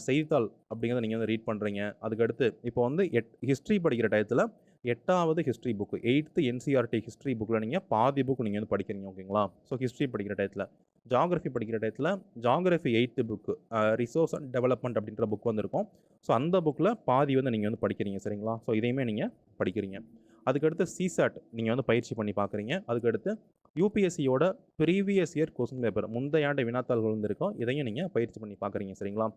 Speaker 1: செய்தித்தாள் அப்படிங்கிறத நீங்கள் வந்து ரீட் பண்ணுறீங்க. அதுக்கடுத்து இப்போ வந்து ஹிஸ்ட்ரி படிக்கிற டயத்தில் 8வது history book 8th NCERT history புக்கில் நீங்கள் பாதி புக் நீங்கள் வந்து படிக்கிறீங்க. ஓகேங்களா. ஸோ ஹிஸ்ட்ரி படிக்கிற டயத்தில், ஜியோகிராஃபி படிக்கிற டயத்தில் geography 8th book resource and development அப்படின்ற புக் வந்துருக்கும். ஸோ அந்த புக்கில் பாதி வந்து நீங்கள் வந்து படிக்கிறீங்க சரிங்களா. ஸோ இதையுமே நீங்கள் படிக்கிறீங்க. அதுக்கடுத்து சிசாட் நீங்கள் வந்து பயிற்சி பண்ணி பார்க்குறீங்க. அதுக்கடுத்து யூபிஎஸ்சியோட ப்ரீவியஸ் இயர் கொஸ்டின் பேப்பர் முந்தைய ஆண்டு வினாத்தாள்கள் வந்திருக்கும். இதையும் நீங்கள் பயிற்சி பண்ணி பார்க்குறீங்க சரிங்களா?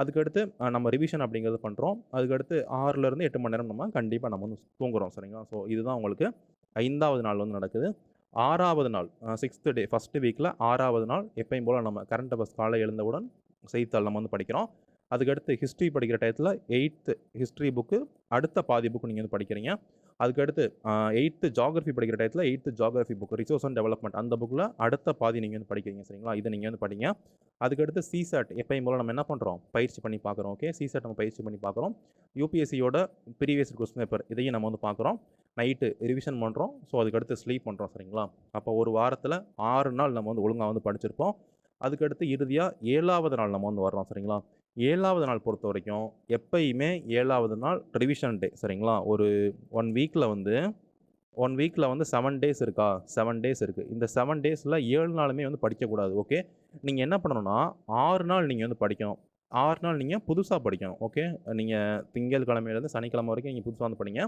Speaker 1: அதுக்கடுத்து நம்ம ரிவிஷன் அப்படிங்கிறது பண்ணுறோம். அதுக்கடுத்து 6லேருந்து 8 மணி நேரம் நம்ம கண்டிப்பாக நம்ம வந்து தூங்குறோம் சரிங்களா? ஸோ இதுதான் உங்களுக்கு 5வது நாள் வந்து நடக்குது. 6வது நாள் 6th டே ஃபஸ்ட்டு வீக்கில் 6வது நாள் எப்பயும் போல் நம்ம கரண்ட் அஃபேர்ஸ் காலை எழுந்தவுடன் செய்தித்தாள் நம்ம வந்து படிக்கிறோம். அதுக்கடுத்து ஹிஸ்ட்ரி படிக்கிற டயத்தில் 8th ஹிஸ்ட்ரி புக்கு அடுத்த பாதி புக்கு நீங்கள் வந்து படிக்கிறீங்க. அதுக்கடுத்து 8th ஜியாகிரஃபி படிக்கிற டயத்தில் 8th geography book resource and development அந்த புக்கில் அடுத்த பாதி நீங்கள் வந்து படிக்கிறீங்க சரிங்களா? இதை நீங்கள் வந்து படிங்க. அதுக்கடுத்து சிசாட் எப்பயும் போல் நம்ம என்ன பண்ணுறோம், பயிற்சி பண்ணி பார்க்குறோம். ஓகே, சிசாட் நம்ம பயிற்சி பண்ணி பார்க்குறோம். யூபிஎஸ்சியோட ப்ரீவியஸ் கொஸ்டின் பேப்பர் இதையும் நம்ம வந்து பார்க்குறோம். நைட்டு ரிவிஷன் பண்ணுறோம். ஸோ அதுக்கடுத்து ஸ்லீப் பண்ணுறோம் சரிங்களா? அப்போ ஒரு வாரத்தில் 6 நாள் நம்ம வந்து ஒழுங்காக வந்து படிச்சிருப்போம். அதுக்கடுத்து இறுதியாக 7வது நாள் நம்ம வந்து வர்றோம் சரிங்களா? 7வது நாள் பொறுத்த வரைக்கும் எப்பயுமே 7வது நாள் ரிவிஷன் டே சரிங்களா? ஒரு 1 வீக்கில் வந்து 7 டேஸ் இருக்கா? 7 டேஸ் இருக்குது. இந்த 7 டேஸில் 7 நாளுமே வந்து படிக்கக்கூடாது. ஓகே, நீங்கள் என்ன பண்ணணும்னா 6 நாள் நீங்கள் வந்து படிக்கணும். 6 நாள் நீங்கள் புதுசாக படிக்கணும். ஓகே, நீங்கள் திங்கட்கிழமையிலேருந்து சனிக்கிழமை வரைக்கும் நீங்கள் புதுசாக வந்து படிங்க.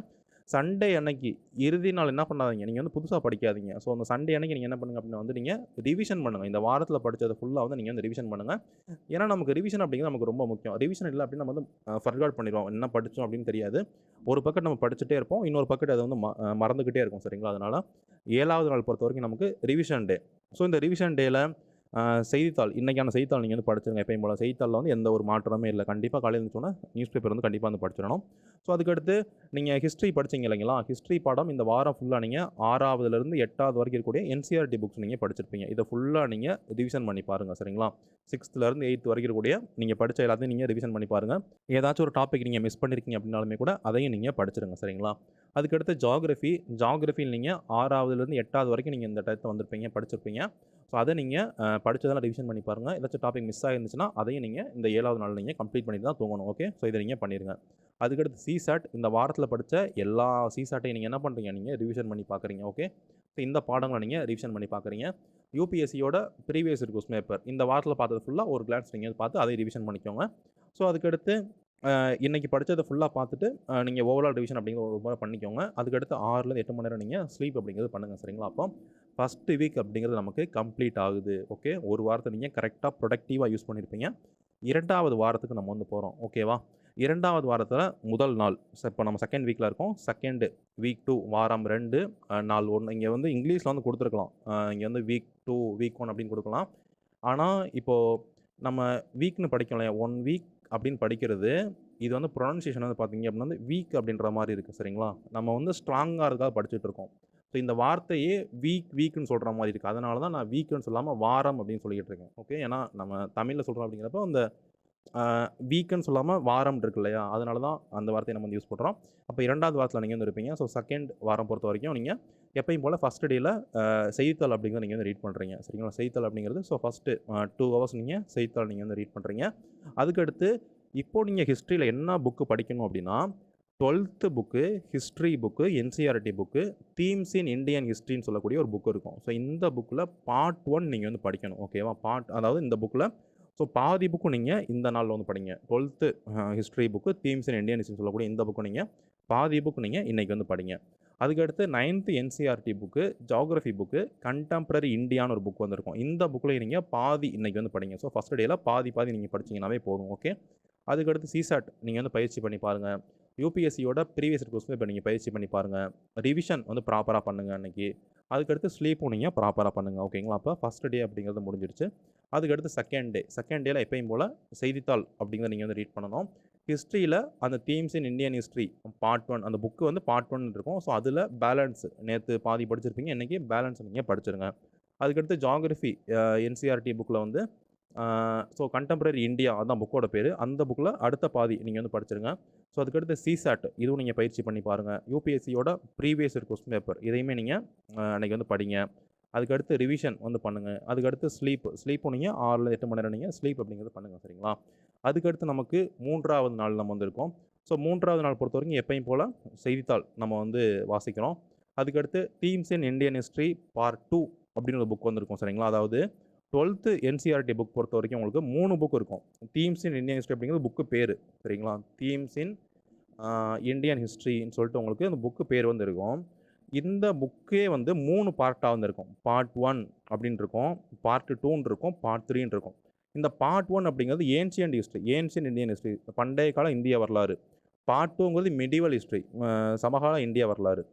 Speaker 1: சண்டே அன்னைக்கு இறுதி நாள் என்ன பண்ணாதீங்க, நீங்கள் வந்து புதுசாக படிக்காதீங்க. ஸோ அந்த சண்டே அன்னைக்கு நீங்கள் என்ன பண்ணுங்க அப்படின்னா வந்து நீங்கள் ரிவிஷன் பண்ணுங்கள். இந்த வாரத்தில் படித்ததை ஃபுல்லாக வந்து நீங்கள் வந்து ரிவிஷன் பண்ணுங்கள். ஏன்னா நமக்கு ரிவிஷன் அப்படிங்கிறது நமக்கு ரொம்ப முக்கியம். ரிவிஷன் இல்லை அப்படின்னா நம்ம வந்து ஃபர்காட் பண்ணிடுவோம். என்ன படித்தோம் அப்படின்னு தெரியாது. ஒரு பக்கெட் நம்ம படிச்சுட்டே இருப்போம், இன்னொரு பக்கெட் அதை வந்து மறந்துக்கிட்டே இருக்கும் சரிங்களா? அதனால் 7வது நாள் பொறுத்த வரைக்கும் நமக்கு ரிவிஷன் டே. ஸோ இந்த ரிவிஷன் டேயில் செய்தித்தாள் இன்றைக்கான செய்தித்தாள் நீங்கள் வந்து படிச்சிருங்க. எப்பயும் போல் செய்தித்தாளில் வந்து எந்த ஒரு மாற்றமே இல்லை. கண்டிப்பாக காலையில் இருந்துச்சோன்னா நியூஸ் பேப்பர் வந்து கண்டிப்பாக வந்து படிச்சிடணும். ஸோ அதுக்கடுத்து நீங்கள் ஹிஸ்ட்ரி படிச்சிங்க இல்லைங்களா? ஹிஸ்ட்ரி பாடம் இந்த வாரம் ஃபுல்லாக நீங்கள் 6வதுலேருந்து 8வது வரைக்கும் இருக்கக்கூடிய என்சிஆர்டி புக்ஸ் நீங்கள் படிச்சிருப்பீங்க. இதை ஃபுல்லாக நீங்கள் ரிவிஷன் பண்ணி பாருங்கள் சரிங்களா? 6th-லேருந்து 8th வரைக்கும் இருக்கக்கூடிய நீங்கள் படித்த எல்லாத்தையும் நீங்கள் ரிவிஷன் பண்ணி பாருங்கள். ஏதாச்சும் ஒரு டாபிக் நீங்கள் மிஸ் பண்ணியிருக்கீங்க அப்படின்னாலுமே கூட அதையும் நீங்கள் படிச்சிருங்க சரிங்களா? அதுக்கடுத்து ஜியாகிரஃபியில் நீங்கள் 6வதுலேருந்து 8வது வரைக்கும் நீங்கள் இந்த டயத்தில் வந்திருப்பீங்க, படிச்சிருப்பீங்க. ஸோ அதை நீங்கள் படித்ததெல்லாம் ரிவிஷன் பண்ணி பாருங்கள். ஏதாச்சும் டாபிக் மிஸ் ஆகிருந்துச்சுன்னா அதையும் நீங்கள் இந்த 7வது நாள் நீங்கள் கம்ப்ளீட் பண்ணிட்டு தான் தூங்கணும். ஓகே, ஸோ இதை நீங்கள் பண்ணிடுங்க. அதுக்கடுத்து சிசாட் இந்த வாரத்தில் படித்த எல்லா சிசாட்டையும் நீங்கள் என்ன பண்ணுறீங்க, நீங்கள் ரிவிஷன் பண்ணி பார்க்குறீங்க. ஓகே, ஸோ இந்த பாடங்களை நீங்கள் ரிவிஷன் பண்ணி பார்க்குறீங்க. யூபிஎஸ்சியோட ப்ரீவியஸ் கொஸ்டின் பேப்பர் இந்த வாரத்தில் பார்த்தது ஃபுல்லாக ஒரு கிளான்ஸ் நீங்கள் பார்த்து அதை ரிவிஷன் பண்ணிக்கோங்க. ஸோ அதுக்கடுத்து இன்றைக்கி படித்ததை ஃபுல்லாக பார்த்துட்டு நீங்கள் ஓவரால் ரிவிஷன் அப்படிங்கிற ஒரு முறை பண்ணிக்கோங்க. அதுக்கடுத்து 6லேருந்து 8 மணி நேரம் நீங்கள் ஸ்லீப் அப்படிங்கிறது பண்ணுங்கள் சரிங்களா? அப்போ ஃபஸ்ட்டு வீக் அப்படிங்கிறது நமக்கு கம்ப்ளீட் ஆகுது. ஓகே, ஒரு வாரத்தை நீங்கள் கரெக்டாக ப்ரொடக்டிவாக யூஸ் பண்ணியிருப்பீங்க. 2வது வாரத்துக்கு நம்ம வந்து போகிறோம். ஓகேவா? 2வது வாரத்தில் முதல் நாள் இப்போ நம்ம செகண்ட் வீக்கில் இருக்கோம். செகண்டு வீக் 2 வாரம் 2 நாள் 1 இங்கே வந்து இங்கிலீஷில் வந்து கொடுத்துருக்கலாம். இங்கே வந்து வீக் 2 வீக் 1 அப்படின்னு கொடுக்கலாம். ஆனால் இப்போது நம்ம வீக்னு படிக்கோம் இல்லையா? 1 வீக் அப்படின்னு படிக்கிறது இது வந்து ப்ரொனன்சியேஷன் வந்து பார்த்தீங்க அப்படின்னா வந்து வீக் அப்படின்ற மாதிரி இருக்குது சரிங்களா? நம்ம வந்து ஸ்ட்ராங்காக இருக்கா படிச்சுட்டு இருக்கோம். ஸோ இந்த வார்த்தையே வீக்குன்னு சொல்கிற மாதிரி இருக்குது. அதனால தான் நான் வீக்குன்னு சொல்லாமல் வாரம் அப்படின்னு சொல்லிக்கிட்டு இருக்கேன். ஓகே, ஏன்னா நம்ம தமிழில் சொல்கிறோம் அப்படிங்கிறப்போ அந்த வீக்குன்னு சொல்லாமல் வாரம் இருக்கு இல்லையா? அதனால தான் அந்த வார்த்தையை நம்ம வந்து யூஸ் பண்ணுறோம். அப்போ 2வது வாரத்தில் நீங்கள் வந்து இருப்பீங்க. ஸோ செகண்ட் வாரம் பொறுத்த வரைக்கும் நீங்கள் எப்பயும் போல் ஃபஸ்ட் டேயில் செய்தித்தாள் அப்படிங்கிறத நீங்கள் வந்து ரீட் பண்ணுறீங்க சரிங்களா? செய்தித்தாள் அப்படிங்கிறது ஸோ ஃபஸ்ட்டு 2 ஹவர்ஸ் நீங்கள் செய்தித்தாள் நீங்கள் வந்து ரீட் பண்ணுறீங்க. அதுக்கடுத்து இப்போது நீங்கள் ஹிஸ்ட்ரியில் என்ன புக்கு படிக்கணும் அப்படின்னா 12th book history book NCERT book themes in Indian ஹிஸ்ட்ரின்னு சொல்லக்கூடிய ஒரு புக்கு இருக்கும். ஸோ இந்த புக்கில் பார்ட் 1 நீங்கள் வந்து படிக்கணும். ஓகேவா? அதாவது இந்த புக்கில் ஸோ பாதி புக்கும் நீங்கள் இந்த நாளில் வந்து படிங்க. 12th history book themes in Indian ஹிஸ்ட்ரின்னு சொல்லக்கூடிய இந்த புக்கு நீங்கள் பாதி புக்கு நீங்கள் இன்றைக்கி வந்து படிங்க. அதுக்கடுத்து 9th NCERT book geography book contemporary இந்தியான்னு ஒரு புக் வந்திருக்கும். இந்த புக்கில் நீங்கள் பாதி இன்றைக்கி வந்து படிங்க. ஸோ ஃபஸ்ட் டேயில் பாதி நீங்கள் படிச்சிங்கனாவே போதும். ஓகே, அதுக்கடுத்து சிசாட் நீங்கள் வந்து பயிற்சி பண்ணி பாருங்கள். யூபிஎஸ்சியோட ப்ரீவியஸ் கொஸ்டின் இப்போ நீங்கள் பயிற்சி பண்ணி பாருங்கள். ரிவிஷன் வந்து ப்ராப்பராக பண்ணுங்கள் அன்றைக்கி. அதுக்கடுத்து ஸ்லீப்பும் நீங்கள் ப்ராப்பராக பண்ணுங்கள். ஓகேங்களா? அப்போ ஃபஸ்ட் டே அப்படிங்கிறது முடிஞ்சிருச்சு. அதுக்கடுத்து செகண்ட் டேயில் எப்பயும் போல் செய்தித்தாள் அப்படிங்கிறத நீங்கள் வந்து ரீட் பண்ணணும். ஹிஸ்ட்ரியில் அந்த themes in Indian history part 1 அந்த புக்கு வந்து பார்ட் 1 இருக்கும். ஸோ அதில் பேலன்ஸ் நேற்று பாதி படிச்சிருப்பீங்க, இன்றைக்கி பேலன்ஸ் நீங்கள் படிச்சிருங்க. அதுக்கடுத்து ஜியாகிரஃபி என்சிஆர்டி புக்கில் வந்து ஸோ கண்டெம்பரரி இந்தியா அதான் புக்கோட பேர். அந்த புக்கில் அடுத்த பாதி நீங்கள் வந்து படிச்சிருங்க. ஸோ அதுக்கடுத்து சிசாட் இதுவும் நீங்கள் பயிற்சி பண்ணி பாருங்கள். யூபிஎஸ்சியோட ப்ரீவியஸ் கொஸ்டின் பேப்பர் இதையுமே நீங்கள் அன்றைக்கி வந்து படிங்க. அதுக்கடுத்து ரிவிஷன் வந்து பண்ணுங்கள். அதுக்கடுத்து ஸ்லீப்பும் நீங்கள் 6லேருந்து 8 மணி நேரம் நீங்கள் ஸ்லீப் அப்படிங்கிறது பண்ணுங்கள் சரிங்களா? அதுக்கடுத்து நமக்கு 3வது நாள் நம்ம வந்திருக்கோம். ஸோ 3வது நாள் பொறுத்த வரைக்கும் எப்பயும் போல் செய்தித்தாள் நம்ம வந்து வாசிக்கிறோம். அதுக்கடுத்து themes in Indian history part 2 அப்படின்னு ஒரு புக் வந்திருக்கும் சரிங்களா? அதாவது 12th என்சிஆர்டி புக் பொறுத்த வரைக்கும் உங்களுக்கு 3 புக் இருக்கும். தீம்ஸ் இன் இந்தியன் ஹிஸ்ட்ரி அப்படிங்கிறது புக்கு பேர் சரிங்களா? தீம்ஸ் இன் இந்தியன் ஹிஸ்ட்ரின்னு சொல்லிட்டு உங்களுக்கு அந்த புக்கு பேர் வந்து இருக்கும். இந்த புக்கே வந்து 3 பார்ட்டா வந்து இருக்கும். பார்ட் 1 அப்படின்னு இருக்கும், பார்ட் 2ன்னு இருக்கும், பார்ட் 3ன்னு இருக்கும். இந்த பார்ட் 1 அப்படிங்கிறது ancient history, ancient Indian history, பண்டைய கால இந்திய வரலாறு. பார்ட் 2ங்கிறது மெடிவல் ஹிஸ்ட்ரி, சமகால இந்திய வரலாறு.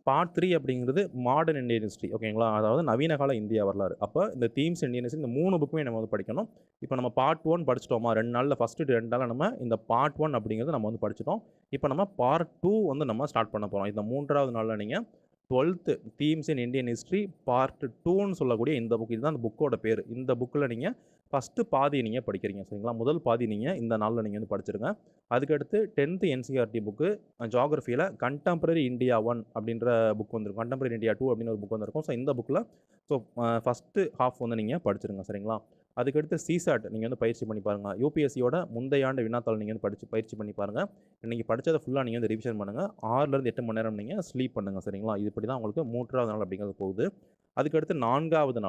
Speaker 1: பார்ட் 3 அப்படிங்கிறது மாடர்ன் இந்தியன் ஹிஸ்ட்ரி, ஓகேங்களா? அதாவது நவீன கால இந்தியா வரலாறு. அப்போ இந்த தீம்ஸ் இந்தியன் ஹிஸ்ட்ரி இந்த 3 புக்குமே நம்ம வந்து படிக்கணும். இப்போ நம்ம பார்ட் 1 படிச்சிட்டோமா, 2 நாள்ல ஃபர்ஸ்ட்டு 2 நாள்ல நம்ம இந்த பார்ட் 1 அப்படிங்கிறத நம்ம வந்து படிச்சிட்டோம். இப்போ நம்ம பார்ட் 2 வந்து நம்ம ஸ்டார்ட் பண்ண போறோம். இந்த 3வது நாள்ல நீங்க 12த் themes in Indian history part 2ன்னு சொல்லக்கூடிய இந்த புக், இதுதான் அந்த புக்கோட பேர். இந்த புக்கில் நீங்கள் ஃபஸ்ட்டு பாதி நீங்கள் படிக்கிறீங்க, சரிங்களா? முதல் பாதி நீங்கள் இந்த நாளில் நீங்கள் வந்து படிச்சிருங்க. அதுக்கடுத்து 10th என்சிஆர்டி புக்கு ஜியாகிரஃபியில் கண்டெம்பரரி இந்தியா 1 அப்படின்ற புக் வந்துருக்கும், கண்டெம்பரரி இந்தியா 2 அப்படின்னு ஒரு புக் வந்திருக்கும். ஸோ இந்த புக்கில் ஃபஸ்ட்டு ஹாஃப் வந்து நீங்கள் படிச்சிருங்க, சரிங்களா? அதுக்கடுத்து சிசாட் நீங்கள் வந்து பயிற்சி பண்ணி பாருங்கள். யூபிஎஸ்சியோட முந்தைய ஆண்டு வினாத்தாள் நீங்கள் வந்து பயிற்சி பண்ணி பாருங்கள். இன்றைக்கி படித்ததை ஃபுல்லாக நீங்கள் வந்து ரிவிஷன் பண்ணுங்கள். 6லேருந்து 8 மணி நேரம் நீங்கள் ஸ்லீப் பண்ணுங்கள், சரிங்களா? இது இப்படி தான் உங்களுக்கு 3வது நாள் அப்படிங்கிறது போகுது. அதுக்கடுத்து 4வது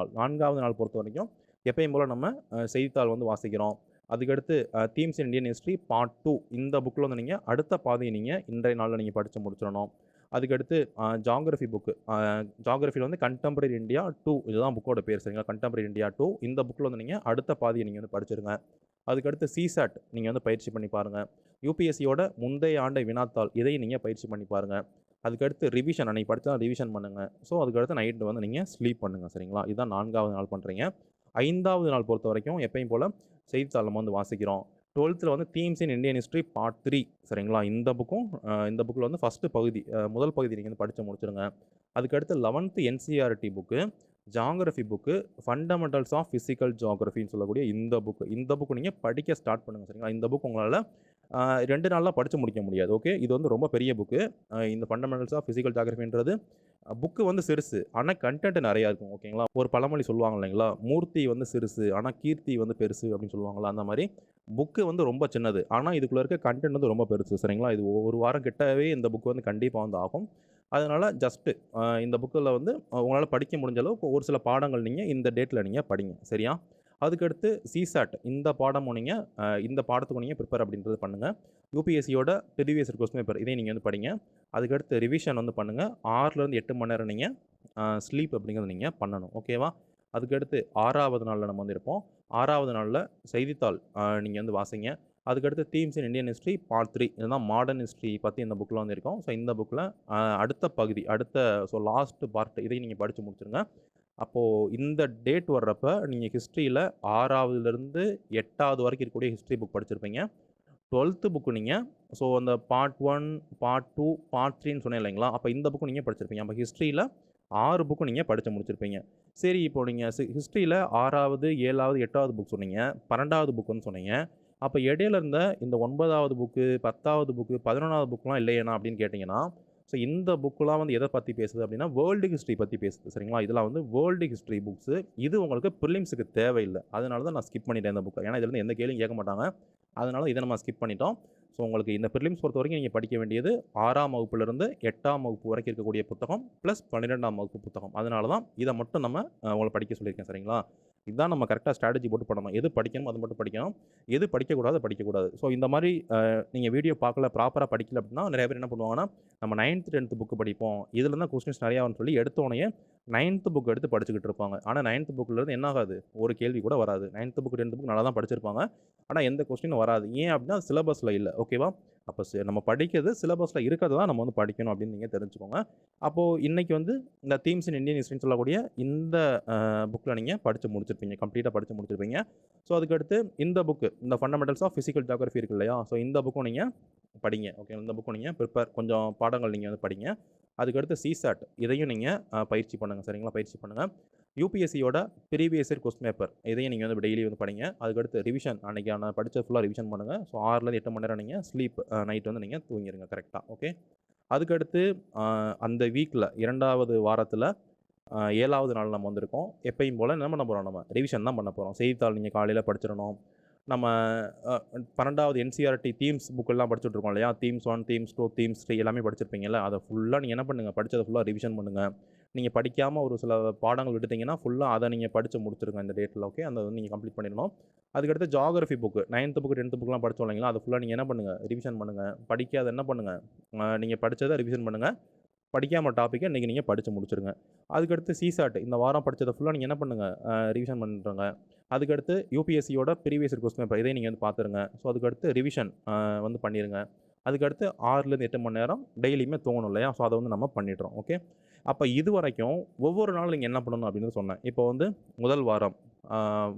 Speaker 1: நாள் பொறுத்த வரைக்கும் எப்பயும் போல் நம்ம செய்தித்தாள் வந்து வாசிக்கிறோம். அதுக்கடுத்து themes in Indian history part 2 இந்த புக்கில் வந்து நீங்கள் அடுத்த பாதையை நீங்கள் இன்றைய நாளில் நீங்கள் படித்து முடிச்சிடணும். அதுக்கடுத்து ஜியாகிரஃபி புக்கு, ஜியாகிரஃபியில் வந்து கண்டெம்பரரி இந்தியா 2 இதுதான் புக்கோட பேர், சரிங்களா? கண்டெம்பரரி இந்தியா 2 இந்த புக்கில் வந்து நீங்கள் அடுத்த பாதியை நீங்கள் வந்து படிச்சிருங்க. அதுக்கடுத்து சிசாட் நீங்கள் வந்து பயிற்சி பண்ணி பாருங்கள். யூபிஎஸ்சியோட முந்தைய ஆண்டை வினாத்தாள் இதையும் நீங்கள் பயிற்சி பண்ணி பாருங்கள். அதுக்கடுத்து ரிவிஷன், அன்றைக்கி படித்தா ரிவிஷன் பண்ணுங்கள். ஸோ அதுக்கடுத்து நைட்டு வந்து நீங்கள் ஸ்லீப் பண்ணுங்கள், சரிங்களா? இதுதான் 4வது நாள் பண்ணுறீங்க. 5வது நாள் பொறுத்த வரைக்கும் எப்பயும் போல் செய்தித்தாள் நம்ம வந்து வாசிக்கிறோம். 12th வந்து themes in Indian history part 3, சரிங்களா? இந்த புக்கில் வந்து ஃபஸ்ட்டு பகுதி, முதல் பகுதி நீங்கள் வந்து படித்து முடிச்சிடுங்க. அதுக்கடுத்து 11th NCERT book, geography book, fundamentals of physical ஜியாகிரஃபின்னு சொல்லக்கூடிய இந்த புக்கு நீங்கள் படிக்க ஸ்டார்ட் பண்ணுங்கள், சரிங்களா? இந்த புக் உங்களால் 2 நாளில் படித்து முடிக்க முடியாது, ஓகே? இது வந்து ரொம்ப பெரிய புக்கு. இந்த ஃபண்டமெண்டல்ஸ் ஆஃப் ஃபிசிக்கல் ஜியாகிரஃபின்றது புக்கு வந்து சிறுசு, ஆனால் கண்டென்ட் நிறையா இருக்கும், ஓகேங்களா? ஒரு பழமொழி சொல்லுவாங்க இல்லைங்களா, மூர்த்தி வந்து சிறுசு ஆனால் கீர்த்தி வந்து பெருசு அப்படின்னு சொல்லுவாங்களா, அந்த மாதிரி புக்கு வந்து ரொம்ப சின்னது, ஆனால் இதுக்குள்ளே இருக்க கண்டென்ட் வந்து ரொம்ப பெருசு, சரிங்களா? இது ஒரு வாரம் கிட்டவே இந்த புக்கு வந்து கண்டிப்பாக வந்து ஆகும். அதனால் ஜஸ்ட்டு இந்த புக்கில் வந்து உங்களால் படிக்க முடிஞ்ச அளவுக்கு ஒரு சில பாடங்கள் நீங்கள் இந்த டேட்டில் நீங்கள் படிங்க, சரியா? அதுக்கடுத்து சிசாட் இந்த பாடமும் நீங்கள் இந்த பாடத்துக்கு நீங்கள் ப்ரிப்பேர் அப்படின்றது பண்ணுங்கள். யூபிஎஸ்சியோட ப்ரீவியஸ் கொஸ்டின் பேப்பர் இதையும் நீங்கள் வந்து படிங்க. அதுக்கடுத்து ரிவிஷன் வந்து பண்ணுங்கள். 6லேருந்து 8 மணி நேரம் நீங்கள் ஸ்லீப் அப்படிங்கிறத நீங்கள் பண்ணணும், ஓகேவா? அதுக்கடுத்து 6வது நாளில் நம்ம வந்து இருப்போம். 6வது நாளில் செய்தித்தாள் நீங்கள் வந்து வாசிங்க. அதுக்கடுத்து themes in Indian history part 3 இதுதான் மாடர்ன் ஹிஸ்ட்ரி பற்றி இந்த புக்கில் வந்து இருக்கும். ஸோ இந்த புக்கில் அடுத்த பகுதி, லாஸ்ட் பார்ட் இதையும் நீங்கள் படித்து முடிச்சிருங்க. அப்போது இந்த டேட் வர்றப்ப நீங்கள் ஹிஸ்ட்ரியில் 6வதுலேருந்து 8வது வரைக்கும் இருக்கக்கூடிய ஹிஸ்ட்ரி புக் படிச்சிருப்பீங்க. 12th புக்கு நீங்கள் அந்த பார்ட் 1, பார்ட் 2, பார்ட் 3ன்னு சொன்னேன் இல்லைங்களா? அப்போ இந்த புக்கு நீங்கள் படிச்சிருப்பீங்க. அப்போ ஹிஸ்ட்ரியில் 6 புக்கு நீங்கள் படித்து முடிச்சிருப்பீங்க. சரி, இப்போது நீங்கள் ஹிஸ்ட்ரியில் 6வது, 7வது, 8வது புக் சொன்னீங்க, 12வது புக்குன்னு சொன்னீங்க. அப்போ இடையில இருந்த இந்த 9வது புக்கு, 10வது புக்கு, 11வது புக்கெலாம் இல்லையேண்ணா அப்படின்னு கேட்டிங்கன்னா, ஸோ இந்த புக்கெலாம் வந்து எதை பற்றி பேசுது அப்படின்னா வேர்ல்டு ஹிஸ்ட்ரி பற்றி பேசுது, சரிங்களா? இதெல்லாம் வந்து வேர்ல்டு ஹிஸ்ட்ரி புக்ஸு. இது உங்களுக்கு ப்ரிலிம்ஸுக்கு தேவையில்லை, அதனால தான் நான் ஸ்கிப் பண்ணிட்டேன் இந்த புக்கை. ஏன்னா இதுலேருந்து எந்த கேள்வியும் கேட்க மாட்டாங்க, அதனால் இதை நம்ம ஸ்கிப் பண்ணிட்டோம். ஸோ உங்களுக்கு இந்த ப்ரிலிம்ஸ் பொறுத்த வரைக்கும் நீங்கள் படிக்க வேண்டியது 6ஆம் வகுப்புலேருந்து 8ஆம் வகுப்பு வரைக்கும் இருக்கக்கூடிய புத்தகம் ப்ளஸ் 12ஆம் வகுப்பு புத்தகம். அதனால தான் இதை மட்டும் நம்ம உங்களை படிக்க சொல்லியிருக்கேன், சரிங்களா? இதுதான் நம்ம கரெக்டாக ஸ்ட்ராட்டஜி போட்டு பண்ணணும். எது படிக்கணும் அது மட்டும் படிக்கணும், எது படிக்கக்கூடாது. ஸோ இந்த மாதிரி நீங்கள் வீடியோ பார்க்கல, ப்ராப்பராக படிக்கல அப்படின்னா நிறைய பேர் என்ன பண்ணுவாங்கன்னா, நம்ம 9th 10th புக்கு படிப்போம், இதில் தான் கொஸ்டின்ஸ் நிறையான்னு சொல்லி எடுத்தோடனே 9th புக் எடுத்து படிச்சுக்கிட்டு இருப்பாங்க. ஆனால் 9th புக்கிலேருந்து என்ன ஆகாது, ஒரு கேள்வி கூட வராது. 9th புக் 10th புக் நல்லா தான் படிச்சிருப்பாங்க, ஆனால் எந்த கொஸ்டினும் வராது. ஏன் அப்படின்னா சிலபஸில் இல்லை, ஓகேவா? அப்போ நம்ம படிக்கிறது சிலபஸில் இருக்கிறது தான் நம்ம வந்து படிக்கணும் அப்படின்னு நீங்கள் தெரிஞ்சுக்கோங்க. அப்போது இன்றைக்கி வந்து இந்த தீம்ஸ் இன் இந்தியன் ஹிஸ்ட்ரின்னு சொல்லக்கூடிய இந்த புக்கில் நீங்கள் படித்து முடிச்சிருப்பீங்க, கம்ப்ளீட்டாக படித்து முடிச்சிருப்பீங்க. ஸோ அதுக்கடுத்து இந்த புக்கு, இந்த ஃபண்டமெண்டல்ஸ் ஆஃப் ஃபிசிக்கல் ஜியாகிரஃபி இருக்கு இல்லையா? ஸோ இந்த புக்கும் நீங்கள் படிங்க, ஓகே? இந்த புக்கும் நீங்கள் கொஞ்சம் பாடங்கள் நீங்கள் வந்து படிங்க. அதுக்கடுத்து சிசாட் இதையும் நீங்கள் பயிற்சி பண்ணுங்கள், சரிங்களா? பயிற்சி பண்ணுங்கள். யூபிஎஸ்சியோட ப்ரீவியஸ் இயர் கொஸ்டின் பேப்பர் இதையும் நீங்கள் வந்து டெய்லி வந்து படிங்க. அதுக்கடுத்து ரிவிஷன், அன்றைக்கான படித்த ஃபுல்லாக ரிவிஷன் பண்ணுங்கள். ஸோ 6லேருந்து 8 மணி நேரம் நீங்கள் ஸ்லீப், நைட் வந்து நீங்கள் தூங்கிடுங்க கரெக்டாக, ஓகே? அதுக்கடுத்து அந்த வீக்கில் 2வது வாரத்தில் 7வது நாள் நம்ம வந்திருக்கோம். எப்பயும் போல் என்ன பண்ண போகிறோம், நம்ம ரிவிஷன் தான் பண்ண போகிறோம். செய்தித்தாள் நீங்கள் காலையில் படிச்சிடணும். நம்ம 12வது என்சிஆர்டி தீம்ஸ் புக்கெல்லாம் படிச்சுட்ருக்கோம் இல்லையா? தீம்ஸ் 1, தீம்ஸ் 2, தீம்ஸ் 3 எல்லாமே படிச்சிருப்பீங்கல்ல, அதை ஃபுல்லாக நீங்கள் என்ன பண்ணுங்கள், படித்ததை ஃபுல்லாக ரிவிஷன் பண்ணுங்கள். நீங்கள் படிக்காமல் ஒரு சில பாடங்கள் விட்டுட்டிங்கன்னா ஃபுல்லாக அதை நீங்கள் படித்து முடிச்சிருங்க இந்த டேட்டில், ஓகே? அந்த வந்து நீங்கள் கம்ப்ளீட் பண்ணிடணும். அதுக்கடுத்து geography book 9th book 10th புக்கெலாம் படித்தோம் இல்லைங்களா? அதை ஃபுல்லாக நீங்கள் என்ன பண்ணுங்கள், ரிவிஷன் பண்ணுங்கள். படிக்காத என்ன பண்ணுங்கள், நீங்கள் படித்ததை ரிவிஷன் பண்ணுங்கள். படிக்காம டாப்பிக்கை இன்றைக்கி நீங்கள் படித்து முடிச்சிருங்க. அதுக்கடுத்து சிசாட் இந்த வாரம் படித்ததை ஃபுல்லாக நீங்கள் என்ன பண்ணுங்கள், ரிவிஷன் பண்ணுறங்க. அதுக்கடுத்து யூபிஎஸ்சியோட ப்ரீவியஸ் இயர் கொஸ்டின் பேப்பர் இதையும் நீங்கள் வந்து பார்த்துருங்க. ஸோ அதுக்கடுத்து ரிவிஷன் வந்து பண்ணிடுங்க. அதுக்கடுத்து 6லேருந்து 8 மணி நேரம் டெய்லியுமே தூங்கணும் இல்லையா? ஸோ அதை வந்து நம்ம பண்ணிடுறோம். ஓகே, அப்போ இது வரைக்கும் ஒவ்வொரு நாளும் நீங்கள் என்ன பண்ணணும் அப்படின்னு சொன்னேன். இப்போ வந்து முதல் வாரம்,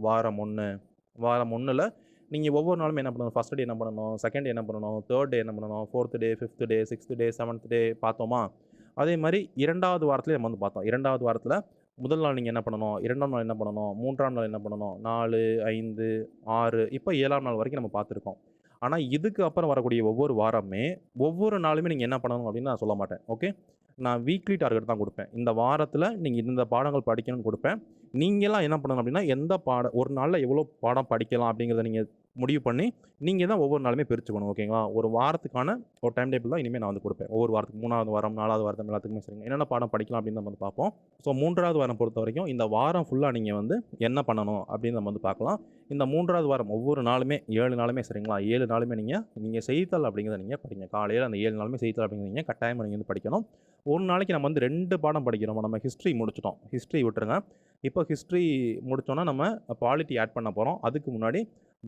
Speaker 1: வாரம் 1, வாரம் 1ல் நீங்கள் ஒவ்வொரு நாளும் என்ன பண்ணணும், ஃபஸ்ட் டே என்ன பண்ணணும், செகண்ட் டே என்ன பண்ணணும், தேர்ட் டே என்ன பண்ணணும், 4th டே, 5th டே, 6th டே, 7th டே பார்த்தோமா? அதே மாதிரி 2வது வாரத்துலேயே நம்ம வந்து பார்த்தோம். 2வது வாரத்தில் முதல் நாள் நீங்கள் என்ன பண்ணணும், 2ஆம் நாள் என்ன பண்ணணும், 3ஆம் நாள் என்ன பண்ணணும், 4, 5, 6 இப்போ 7ஆம் நாள் வரைக்கும் நம்ம பார்த்துருக்கோம். ஆனால் இதுக்கு அப்புறம் வரக்கூடிய ஒவ்வொரு வாரமே ஒவ்வொரு நாளுமே நீங்கள் என்ன பண்ணணும் அப்படின்னு நான் சொல்ல மாட்டேன். ஓகே, நான் வீக்லி டார்கெட் தான் கொடுப்பேன். இந்த வாரத்தில் நீங்கள் இந்த பாடங்கள் படிக்கணும்னு கொடுப்பேன். நீங்களாம் என்ன பண்ணணும் அப்படின்னா, எந்த ஒரு நாளில் எவ்வளோ பாடம் படிக்கலாம் அப்படிங்கிறத நீங்கள் முடிவு பண்ணி நீங்கள் தான் ஒவ்வொரு நாளுமே பிரிச்சுக்கணும். ஓகேங்களா? ஒரு வாரத்துக்கான ஒரு டைம் டேபிள் தான் இனிமேல் நான் வந்து கொடுப்பேன். ஒவ்வொரு வாரத்துக்கு 3வது வாரம், 4வது வாரத்துக்கு எல்லாத்துக்குமே சரிங்க. என்னென்ன பாடம் படிக்கலாம் அப்படின்னு நம்ம வந்து பார்ப்போம். ஸோ 3வது வாரம் பொறுத்த வரைக்கும் இந்த வாரம் ஃபுல்லாக நீங்கள் வந்து என்ன பண்ணணும் அப்படின்னு நம்ம வந்து பார்க்கலாம். இந்த 3வது வாரம் ஒவ்வொரு நாளுமே 7 நாளுமே சரிங்களா, 7 நாளுமே நீங்கள் செய்தித்தாள் அப்படிங்கிறத நீங்கள் படிங்க. காலையில் அந்த 7 நாளுமே செய்தித்தாள் அப்படிங்கிறத நீங்கள் கட்டாயமாக நீங்கள் வந்து படிக்கணும். ஒரு நாளைக்கு நம்ம வந்து 2 பாடம் படிக்கிறோம். நம்ம ஹிஸ்ட்ரி முடிச்சிட்டோம். ஹிஸ்ட்ரி விட்டுருங்க. இப்போ ஹிஸ்ட்ரி முடித்தோன்னா நம்ம பாலிட்டி ஆட் பண்ண போகிறோம். அதுக்கு முன்னாடி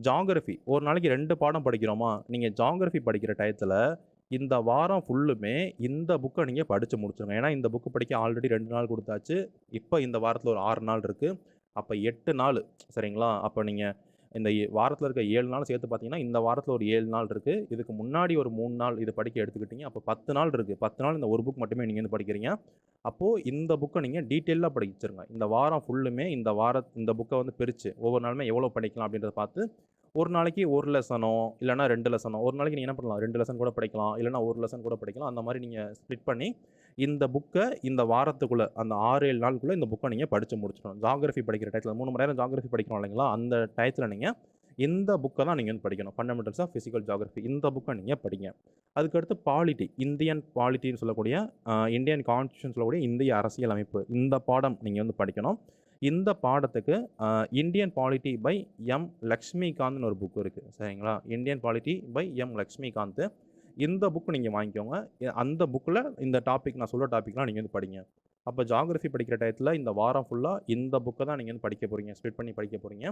Speaker 1: ஜியாகிரஃபி ஒரு நாளைக்கு 2 பாடம் படிக்கிறோமா, நீங்கள் ஜியாகிரஃபி படிக்கிற டயத்தில் இந்த வாரம் ஃபுல்லுமே இந்த புக்கை நீங்கள் படித்து முடிச்சிருங்க. ஏன்னா இந்த புக்கு படிக்க ஆல்ரெடி 2 நாள் கொடுத்தாச்சு. இப்போ இந்த வாரத்தில் ஒரு 6 நாள் இருக்குது. அப்போ 8 நாள் சரிங்களா. அப்போ நீங்கள் இந்த வாரத்தில் இருக்க 7 நாள் சேர்த்து பார்த்தீங்கன்னா இந்த வாரத்தில் ஒரு 7 நாள் இருக்குது. இதுக்கு முன்னாடி ஒரு 3 நாள் இது படிக்க எடுத்துக்கிட்டீங்க. அப்போ 10 நாள் இருக்குது. 10 நாள் இந்த ஒரு புக் மட்டுமே நீங்கள் வந்து படிக்கிறீங்க. அப்போது இந்த புக்கை நீங்கள் டீட்டெயிலாக படிச்சிருங்க. இந்த வாரம் ஃபுல்லுமே இந்த புக்கை வந்து பிரித்து ஒவ்வொரு நாளுமே எவ்வளோ படிக்கலாம் அப்படின்றத பார்த்து ஒரு நாளைக்கு 1 லெசனோ இல்லைனா 2 லெசனோ, ஒரு நாளைக்கு நீங்கள் என்ன பண்ணலாம், 2 லெசன் கூட படிக்கலாம், இல்லைனா 1 லெசன் கூட படிக்கலாம். அந்த மாதிரி நீங்கள் ஸ்ப்ளிட் பண்ணி இந்த புக்கை இந்த வாரத்துக்குள்ளே அந்த 6-7 நாளுக்குள்ளே இந்த புக்கை நீங்கள் படித்து முடிச்சிடணும். ஜியாகிரஃபி படிக்கிற டயத்தில் 3 மணி நேரம் ஜியாகிரஃபி படிக்கிறோம் இல்லைங்களா, அந்த டயத்தில் நீங்கள் இந்த புக்கை தான் நீங்கள் வந்து படிக்கணும். ஃபண்டமெண்டல்ஸ் ஆஃப் ஃபிசிக்கல் ஜியாகிரஃபி இந்த புக்கை நீங்கள் படிங்க. அதுக்கடுத்து பாலிட்டி, இந்தியன் பாலிட்டின்னு சொல்லக்கூடிய இந்தியன் கான்ஸ்டியூஷன் சொல்லக்கூடிய இந்திய அரசியல் அமைப்பு, இந்த பாடம் நீங்கள் வந்து படிக்கணும். இந்த பாடத்துக்கு இந்தியன் பாலிட்டி பை எம் லக்ஷ்மிகாந்த்னு ஒரு புக் இருக்குது சரிங்களா. Indian polity by M Laxmikanth, இந்த புக்கு நீங்கள் வாங்கிக்கோங்க. அந்த புக்கில் இந்த டாபிக் நான் சொல்கிற டாபிக்லாம் நீங்கள் வந்து படிங்க. அப்போ ஜியாகிரஃபி படிக்கிற டயத்தில் இந்த வாரம் ஃபுல்லாக இந்த புக்கை தான் நீங்கள் வந்து படிக்க போகிறீங்க, ஸ்ப்ளிட் பண்ணி படிக்க போகிறீங்க.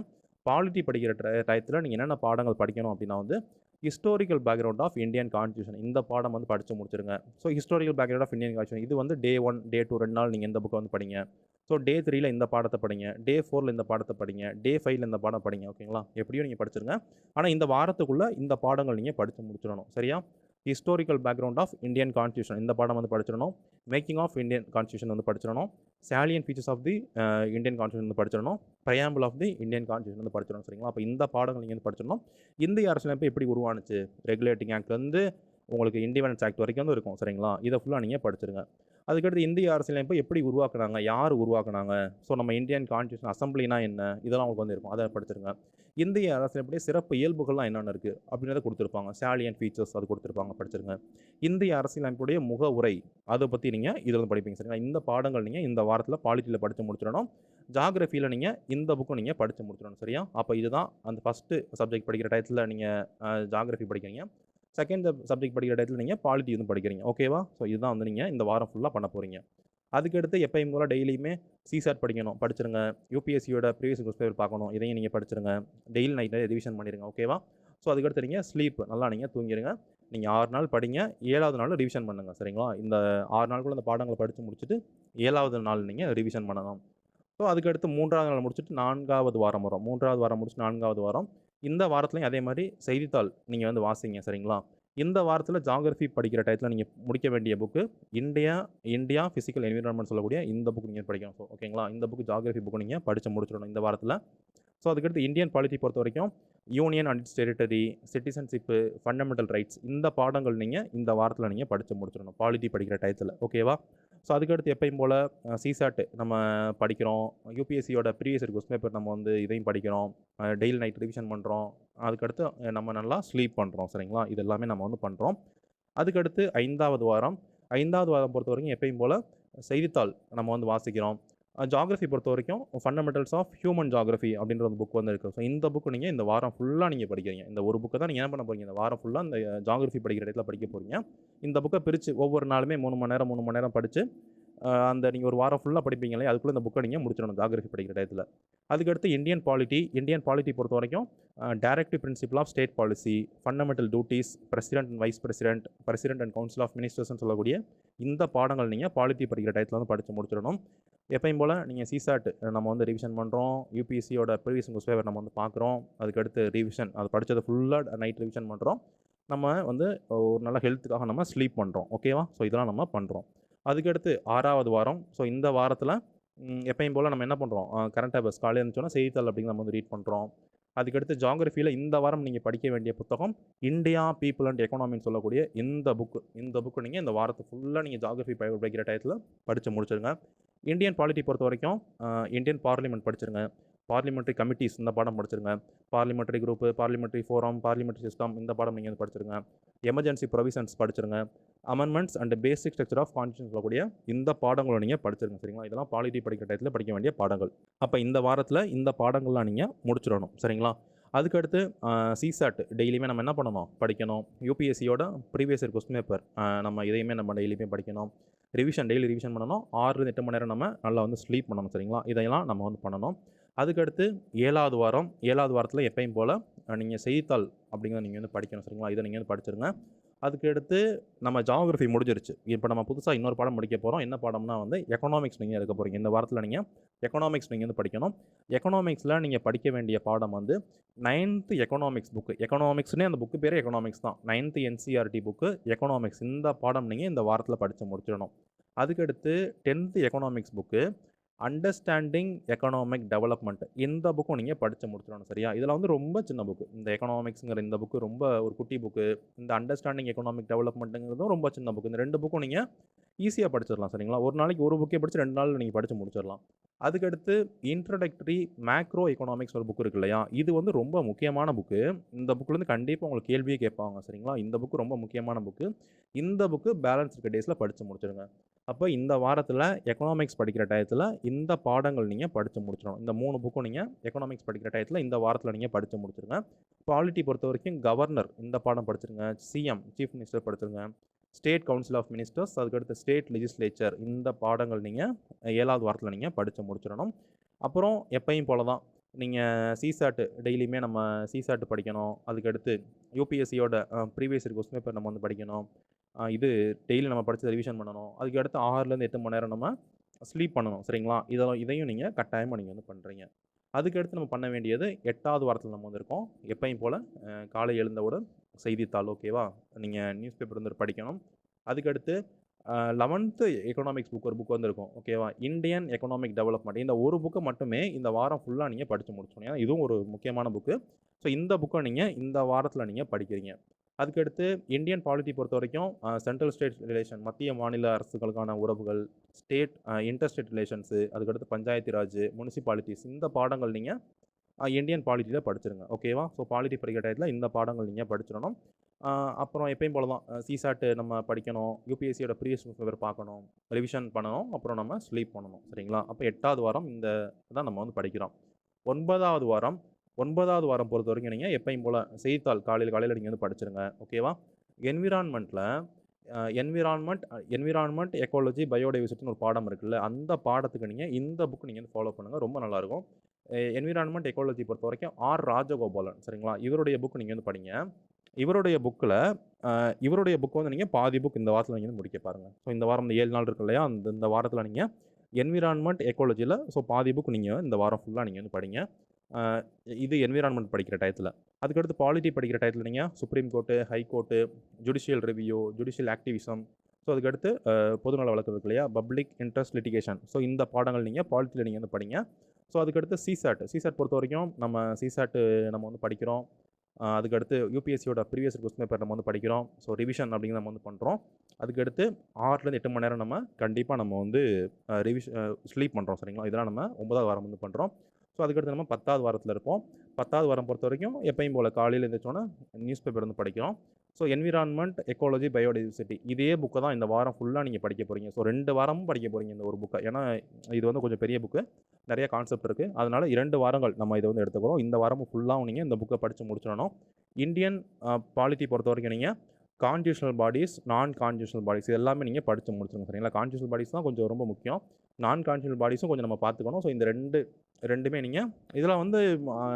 Speaker 1: பாலிட்டி படிக்கிற டயத்தில் நீங்கள் என்னென்ன பாடங்கள் படிக்கணும் அப்படின்னா வந்து historical background of Indian constitution, இந்த பாடம் வந்து படித்து முடிச்சிருங்க. So historical background of Indian constitution இது வந்து டே 1 டே 2 2 நாள் நீங்கள் இந்த புக்கை வந்து படிங்க. ஸோ டே 3ல் இந்த பாடத்தை படிங்க, டே 4ல் இந்த பாடத்தை படிங்க, டே 5ல் இந்த பாடம் படிங்க. ஓகேங்களா, எப்படியும் நீங்கள் படிச்சிருங்க. ஆனால் இந்த வாரத்துக்குள்ளே இந்த பாடங்கள் நீங்கள் படித்து முடிச்சிடணும் சரியா. Historical background of Indian constitution இந்த பாடம் வந்து படிச்சிடணும். மேக்கிங் ஆஃப் இந்தியன் கான்ஸ்டியூஷன் வந்து படிச்சிடணும். Salient features of the Indian constitution வந்து படிச்சிடணும். Preamble of the Indian constitution வந்து படிச்சிடணும் சரிங்களா. அப்போ இந்த பாடங்கள் நீங்கள் வந்து படிச்சிடணும். இந்திய அரசியலமைப்பு எப்படி உருவானுச்சு, ரெகுலேட்டிங் ஆக்ட்லேருந்து உங்களுக்கு இண்டிபெண்டன்ஸ் ஆக்ட் வரைக்கும் வந்து இருக்கும் சரிங்களா. இதை ஃபுல்லாக நீங்கள் படிச்சிருங்க. அதுக்கடுத்து இந்திய அரசியலமைப்பு எப்படி உருவாக்குனாங்க, யார் உருவாக்குனாங்க, ஸோ நம்ம இந்தியன் கான்ஸ்டியூஷன் அசம்பிளினா என்ன, இதெல்லாம் உங்களுக்கு வந்து இருக்கும், அதை படிச்சிருங்க. இந்திய அரசியலமைப்புடைய சிறப்பு இயல்புகள்லாம் என்னென்ன இருக்குது அப்படின்றத கொடுத்துருப்பாங்க. சாலியன் ஃபீச்சர்ஸ் அது கொடுத்துருப்பாங்க, படிச்சிருங்க. இந்திய அரசியலமைப்புடைய முகவுரை அதை பற்றி நீங்கள் இதில் வந்து படிப்பீங்க சரிங்களா. இந்த பாடங்கள் நீங்கள் இந்த வாரத்தில் பாலிட்டியில் படித்து முடிச்சிடணும். ஜியாகிரஃபியில் நீங்கள் இந்த புக்கும் நீங்கள் படித்து முடிச்சிடணும் சரியா. அப்போ இதுதான் அந்த ஃபஸ்ட்டு சப்ஜெக்ட் படிக்கிற டயத்தில் நீங்கள் ஜியாகிரஃபி படிக்கிறீங்க. செகண்ட் சப்ஜெக்ட் படிக்கிற டயத்தில் நீங்கள் பாலிட்டி வந்து படிக்கிறீங்க. ஓகேவா. ஸோ இதுதான் வந்து நீங்கள் இந்த வாரம் ஃபுல்லாக பண்ண போகிறீங்க. அதுக்கடுத்து எப்பயும் போல் டெய்லியுமே சிசாட் படிக்கணும், படிச்சிருங்க. யூபிஎஸ்சியோட ப்ரீவியஸ் கொஸ்டின் பேப்பர் பார்க்கணும், இதையும் நீங்கள் படிச்சிருங்க. டெய்லி நைட்டில் ரிவிஷன் பண்ணிடுங்க. ஓகேவா. ஸோ அதுக்கடுத்து நீங்கள் ஸ்லீப் நல்லா நீங்கள் தூங்கிடுங்க. நீங்கள் 6 நாள் படிங்க, 7வது நாள் ரிவிஷன் பண்ணுங்கள் சரிங்களா. இந்த 6 நாளுக்குள்ள இந்த பாடங்களை படித்து முடிச்சுட்டு 7வது நாள் நீங்கள் ரிவிஷன் பண்ணணும். ஸோ அதுக்கடுத்து 3வது நாள் முடிச்சுட்டு 4வது வாரம் வரும். 3வது வாரம் முடிச்சு 4வது வாரம். இந்த வாரத்துலையும் அதே மாதிரி செய்தித்தாள் நீங்கள் வந்து வாசிங்க சரிங்களா. இந்த வாரத்தில் ஜியாகிரஃபி படிக்கிற டயத்தில் நீங்கள் முடிக்க வேண்டிய புக்கு இந்தியா ஃபிசிக்கல் என்விரான்மெண்ட் சொல்லக்கூடிய இந்த புக்கு நீங்கள் படிக்கணும். ஸோ ஓகேங்களா, இந்த புக்கு ஜியாகிரஃபி புக்கு நீங்கள் படித்து முடிச்சிடணும் இந்த வாரத்தில். ஸோ அதுக்கடுத்து இந்தியன் பாலிட்டி பொறுத்த வரைக்கும் union and its territory, citizenship, fundamental rights, இந்த பாடங்கள் நீங்கள் இந்த வாரத்தில் நீங்கள் படித்து முடிச்சிடணும் பாலிட்டி படிக்கிற டயத்தில். ஓகேவா. ஸோ அதுக்கடுத்து எப்பயும் போல் சிசாட் நம்ம படிக்கிறோம். யூபிஎஸ்சியோட ப்ரீவியஸ் இயர் கொஸ்டின் பேப்பர் நம்ம வந்து இதையும் படிக்கிறோம். டெய்லி நைட் ரிவிஷன் பண்ணுறோம். அதுக்கடுத்து நம்ம நல்லா ஸ்லீப் பண்ணுறோம் சரிங்களா. இது எல்லாமே நம்ம வந்து பண்ணுறோம். அதுக்கடுத்து 5வது வாரம் பொறுத்த வரைக்கும் எப்பயும் போல் செய்தித்தாள் நம்ம வந்து வாசிக்கிறோம். ஜியோகிராஃபி பொறுத்த வரைக்கும் ஃபண்டமெண்டல்ஸ் ஆஃப் ஹியூமன் ஜியோகிராஃபி அப்படின்ற ஒரு புக் வந்து இருக்குது. ஸோ இந்த புக்கு நீங்கள் இந்த வாரம் ஃபுல்லாக நீங்கள் படிக்கிறீங்க. இந்த ஒரு புக்கை தான் நீங்கள் என்ன பண்ண போகிறீங்க, இந்த வாரம் ஃபுல்லாக இந்த ஜியோகிராஃபி படிக்கிற இடத்துல படிக்க போகிறீங்க. இந்த புக்கை பிரித்து ஒவ்வொரு நாளுமே 3 மணி நேரம் படித்து அந்த நீங்கள் ஒரு வாரம் ஃபுல்லாக படிப்பீங்களே, அதுக்குள்ளே இந்த புக்கை நீங்கள் முடிச்சிடணும் ஜியோகிராஃபி படிக்கிற டயத்தில். அதுக்கடுத்து இந்தியன் பாலிட்டி பொறுத்த வரைக்கும் directive principle of state policy, fundamental duties, president and vice president and council of மினிஸ்டர்ஸ்னு சொல்லக்கூடிய இந்த பாடங்கள் நீங்கள் பாலிட்டி படிக்கிற டயத்தில் வந்து படித்து முடிச்சிடணும். எப்பயும் போல் நீங்கள் சிசாட் நம்ம வந்து ரிவிஷன் பண்ணுறோம், யூபிஎஸ்சியோட ப்ரீவியஸ் கொஸ்டின் பேப்பர் நம்ம வந்து பார்க்குறோம். அதுக்கடுத்து ரிவிஷன், அது படித்ததை ஃபுல்லாக நைட் ரிவிஷன் பண்ணுறோம். நம்ம வந்து ஒரு நல்ல ஹெல்த்துக்காக நம்ம ஸ்லீப் பண்ணுறோம். ஓகேவா? ஸோ இதெல்லாம் நம்ம பண்ணுறோம். அதுக்கடுத்து 6வது வாரம். ஸோ இந்த வாரத்தில் எப்பயும் போல் நம்ம என்ன பண்ணுறோம், கரண்ட் அஃபேர்ஸ் காலையில் இருந்துச்சோன்னா செய்தித்தாள் அப்படிங்க நம்ம வந்து ரீட் பண்ணுறோம். அதுக்கடுத்து ஜியோகிராஃபியில் இந்த வாரம் நீங்கள் படிக்க வேண்டிய புத்தகம் இந்தியா பீப்புள் அண்ட் எக்கனாமின்னு சொல்லக்கூடிய இந்த புக்கு நீங்கள் இந்த வாரத்தை ஃபுல்லாக நீங்கள் ஜியோகிராஃபி படிக்கிற டயத்தில் படித்து முடிச்சிருங்க. இந்தியன் பாலிட்டி பொறுத்த வரைக்கும் இந்தியன் பார்லிமெண்ட் படிச்சிருங்க. பார்லிமெண்ட்ரி கமிட்டிஸ் இந்த பாடம் படிச்சிருங்க. Parliamentary group, parliamentary forum, parliamentary system இந்த பாடம் நீங்கள் வந்து படிச்சிருங்க. எமர்ஜென்சி ப்ரொவிஷன்ஸ் படிச்சிருங்க. Amendments and basic structure of constitution சொல்லக்கூடிய இந்த பாடங்களை நீங்கள் படிச்சிருங்க. சரிங்களா? இதெல்லாம் பாலிட்டி படிக்கிற டயத்தில் படிக்க வேண்டிய பாடங்கள். அப்போ இந்த வாரத்தில் இந்த பாடங்கள்லாம் நீங்கள் முடிச்சிடணும். சரிங்களா? அதுக்கடுத்து சிசாட் டெய்லியுமே நம்ம என்ன பண்ணணும், படிக்கணும். யூபிஎஸ்சியோட ப்ரீவியஸ் இயர் கொஸ்டின் பேப்பர் நம்ம இதையுமே நம்ம டெய்லியுமே படிக்கணும். டெய்லி ரிவிஷன் பண்ணணும். 6 to 8 மணி நேரம் நம்ம நல்லா வந்து ஸ்லீப் பண்ணணும். சரிங்களா? இதையெல்லாம் நம்ம வந்து பண்ணணும். அதுக்கடுத்து 7வது வாரத்தில் எப்பயும் போல் நீங்கள் செய்தித்தாள் அப்படிங்கிறத நீங்கள் வந்து படிக்கணும். சரிங்களா? இதை நீங்கள் வந்து படிச்சிருங்க. அதுக்கடுத்து நம்ம ஜியோகிராஃபி முடிஞ்சிருச்சு. இப்போ நம்ம புதுசாக இன்னொரு பாடம் படிக்க போகிறோம். என்ன பாடம்னா வந்து எக்கனாமிக்ஸ் நீங்கள் எடுக்க போகிறீங்க. இந்த வாரத்தில் நீங்கள் எக்கனாமிக்ஸ் நீங்கள் வந்து படிக்கணும். எக்கனாமிக்ஸில் நீங்கள் படிக்க வேண்டிய பாடம் வந்து 9th எக்கனாமிக்ஸ் புக்கு. எக்கனாமிக்ஸ்னே அந்த புக்கு பேர் எக்கனாமிக்ஸ் தான். 9th NCERT book economics. இந்த பாடம் நீங்கள் இந்த வாரத்தில் படித்து முடிச்சிடணும். அதுக்கடுத்து 10th economics book understanding economic development. இந்த புக்கும் நீங்கள் படித்து முடிச்சிடணும். சரியா? இதில் வந்து ரொம்ப சின்ன புக்கு. இந்த எக்கனாமிக்ஸுங்கிற இந்த புக்கு ரொம்ப ஒரு குட்டி புக்கு. இந்த அண்டர்ஸ்டாண்டிங் எக்கனாமிக் டெவலப்மெண்ட்டுங்கிறதும் ரொம்ப சின்ன புக்கு. இந்த 2 புக்கும் நீங்கள் ஈஸியாக படிச்சிடலாம். சரிங்களா? ஒரு நாளைக்கு ஒரு புக்கே படித்து 2 நாளில் நீங்கள் படித்து முடிச்சிடலாம். அதுக்கடுத்து இன்ட்ரடக்டரி மேக்ரோ எக்கனாமிக்ஸ் ஒரு புக்கு இருக்கு இல்லையா, இது வந்து ரொம்ப முக்கியமான புக்கு. இந்த புக்கிலேருந்து கண்டிப்பாக உங்களுக்கு கேள்வியே கேட்பாங்க. சரிங்களா? இந்த புக்கு ரொம்ப முக்கியமான புக்கு. இந்த புக்கு பேலன்ஸ் இருக்க டேஸில் படித்து முடிச்சிடுங்க. அப்போ இந்த வாரத்தில் எக்கனாமிக்ஸ் படிக்கிற டயத்தில் இந்த பாடங்கள் நீங்கள் படித்து முடிச்சிடணும். இந்த 3 புக்கும் நீங்கள் எக்கனாமிக்ஸ் படிக்கிற டயத்தில் இந்த வாரத்தில் நீங்கள் படித்து முடிச்சிருங்க. பாலிட்டி பொறுத்த வரைக்கும் கவர்னர் இந்த பாடம் படிச்சிருங்க. சிஎம் சீஃப் மினிஸ்டர் படிச்சிருங்க. ஸ்டேட் கவுன்சில் ஆஃப் மினிஸ்டர்ஸ், அதுக்கடுத்து ஸ்டேட் லெஜிஸ்லேச்சர் இந்த பாடங்கள் நீங்கள் 7வது வாரத்தில் நீங்கள் படித்து முடிச்சிடணும். அப்புறம் எப்பயும் போல தான் நீங்கள் சிசாட் டெய்லியுமே நம்ம சிசாட் படிக்கணும். அதுக்கடுத்து யூபிஎஸ்சியோட ப்ரீவியஸ் இயர் கொஸ்டின் பேப்பர் நம்ம வந்து படிக்கணும். இது டெய்லி நம்ம படித்து ரிவிஷன் பண்ணணும். அதுக்கடுத்து 6லேருந்து 8 மணி நேரம் நம்ம ஸ்லீப் பண்ணணும். சரிங்களா? இதையும் நீங்கள் கட்டாயமாக நீங்கள் வந்து பண்ணுறீங்க. அதுக்கடுத்து நம்ம பண்ண வேண்டியது 8வது வாரத்தில் நம்ம வந்திருக்கோம். எப்பயும் போல் காலை எழுந்தவுடன் செய்தித்தாள். ஓகேவா? நீங்கள் நியூஸ் பேப்பர் வந்து படிக்கணும். அதுக்கடுத்து 11th எக்கனாமிக்ஸ் புக் ஒரு புக் வந்துருக்கும். ஓகேவா? Indian economic development. இந்த ஒரு புக்கை மட்டுமே இந்த வாரம் ஃபுல்லாக நீங்கள் படித்து முடிச்சோம். ஏன்னா இதுவும் ஒரு முக்கியமான புக்கு. ஸோ இந்த புக்கை நீங்கள் இந்த வாரத்தில் நீங்கள் படிக்கிறீங்க. அதுக்கடுத்து இந்தியன் பாலிட்டி பொறுத்த வரைக்கும் சென்ட்ரல் ஸ்டேட் ரிலேஷன், மத்திய மாநில அரசுகளுக்கான உறவுகள், ஸ்டேட் இன்டர்ஸ்டேட் ரிலேஷன்ஸு, அதுக்கடுத்து பஞ்சாயத்து ராஜ், முனிசிபாலிட்டிஸ் இந்த பாடங்கள் நீங்கள் இந்தியன் பாலிட்டியில் படிச்சிருங்க. ஓகேவா? ஸோ பாலிட்டி படிக்கிற டயத்தில் இந்த பாடங்கள் நீங்கள் படிச்சிடணும். அப்புறம் எப்பயும் போல தான் சிசாட் நம்ம படிக்கணும். யூபிஎஸ்சியோட ப்ரீவியஸ் பேப்பர் பார்க்கணும், ரிவிஷன் பண்ணணும், அப்புறம் நம்ம ஸ்லீப் பண்ணணும். சரிங்களா? அப்போ 8வது வாரம் இந்த தான் நம்ம வந்து படிக்கிறோம். 9வது வாரம் பொறுத்த வரைக்கும் நீங்கள் எப்பயும் போல் செய்தித்தாள் காலையில் நீங்கள் வந்து படிச்சிருங்க. ஓகேவா? என்விரான்மெண்ட் எக்காலஜி பயோடைவர்சிட்டின்னு ஒரு பாடம் இருக்குல்ல, அந்த பாடத்துக்கு நீங்கள் இந்த புக் நீங்கள் வந்து ஃபாலோ பண்ணுங்கள். ரொம்ப நல்லாயிருக்கும். என்விரான்மெண்ட் எக்காலஜி பொறுத்த வரைக்கும் ராஜகோபாலன். சரிங்களா? இவருடைய புக் நீங்கள் வந்து படிங்க. இவருடைய புக் வந்து நீங்கள் பாதி புக் இந்த வாரத்தில் நீங்கள் வந்து முடிக்க பாருங்கள். ஸோ இந்த வாரம் இந்த 7 நாள் இருக்கு இல்லையா, இந்த வாரத்தில் நீங்கள் என்விரான்மெண்ட் எக்காலஜியில் ஸோ பாதி புக் நீங்கள் இந்த வாரம் ஃபுல்லாக நீங்கள் வந்து படிங்க. இது என்விரான்மெண்ட் படிக்கிற டயத்தில். அதுக்கடுத்து பாலிட்டி படிக்கிற டயத்தில் நீங்கள் supreme court, high court, judicial review, judicial activism, so அதுக்கடுத்து பொதுநல வழக்கு இருக்கு இல்லையா, பப்ளிக் இன்ட்ரெஸ்ட் லிட்டிகேஷன், ஸோ இந்த பாடங்கள் நீங்கள் பாலிட்டியில் நீங்கள் வந்து படிங்க. ஸோ அதுக்கடுத்து சிசாட் பொறுத்த வரைக்கும் நம்ம சிசாட் நம்ம வந்து படிக்கிறோம். அதுக்கடுத்து யூபிஎஸ்சியோட ப்ரீவியஸ் கொஸ்டின் பேப்பர் நம்ம வந்து படிக்கிறோம். ஸோ ரிவிஷன் அப்படிங்கிறத நம்ம வந்து பண்ணுறோம். அதுக்கடுத்து 6லேருந்து 8 மணி நேரம் நம்ம கண்டிப்பாக நம்ம வந்து ஸ்லீப் பண்ணுறோம். சரிங்களா? இதெல்லாம் நம்ம 9வது வாரம் வந்து பண்ணுறோம். ஸோ அதுக்கடுத்து நம்ம 10வது வாரத்தில் இருப்போம். 10வது வாரம் பொறுத்த வரைக்கும் எப்பயும் போல் காலையில் எழுந்திரிச்சோன்னே நியூஸ் பேப்பர் வந்து படிக்கிறோம். ஸோ என்விரான்மெண்ட், எக்காலஜி, பயோடைவர்சிட்டி இதே புக்கை தான் இந்த வாரம் ஃபுல்லாக நீங்கள் படிக்க போகிறீங்க. ஸோ 2 வாரமும் படிக்க போகிறீங்க இந்த ஒரு புக்கை. ஏன்னா இது வந்து கொஞ்சம் பெரிய புக்கு, நிறைய கான்செப்ட் இருக்குது. அதனால் 2 வாரங்கள் நம்ம இதை வந்து எடுத்துக்கிறோம். இந்த வாரமும் ஃபுல்லாகவும் நீங்கள் இந்த புக்கை படித்து முடிச்சிடணும். இந்தியன் பாலிட்டி பொறுத்த வரைக்கும் நீங்கள் கான்ஸ்டியூஷனல் பாடிஸ், நான் கான்ஸ்டியூஷனல் பாடிஸ் இது எல்லாமே நீங்கள் படித்து முடிச்சிருங்க சரிங்களா. கான்ஸ்டியூஷனல் பாடிஸ் தான் கொஞ்சம் ரொம்ப முக்கியம். நான் கான்ஸ்டியூஷனல் பாடிஸும் கொஞ்சம் நம்ம பார்த்துக்கணும். ஸோ இந்த ரெண்டுமே நீங்கள் இதில் வந்து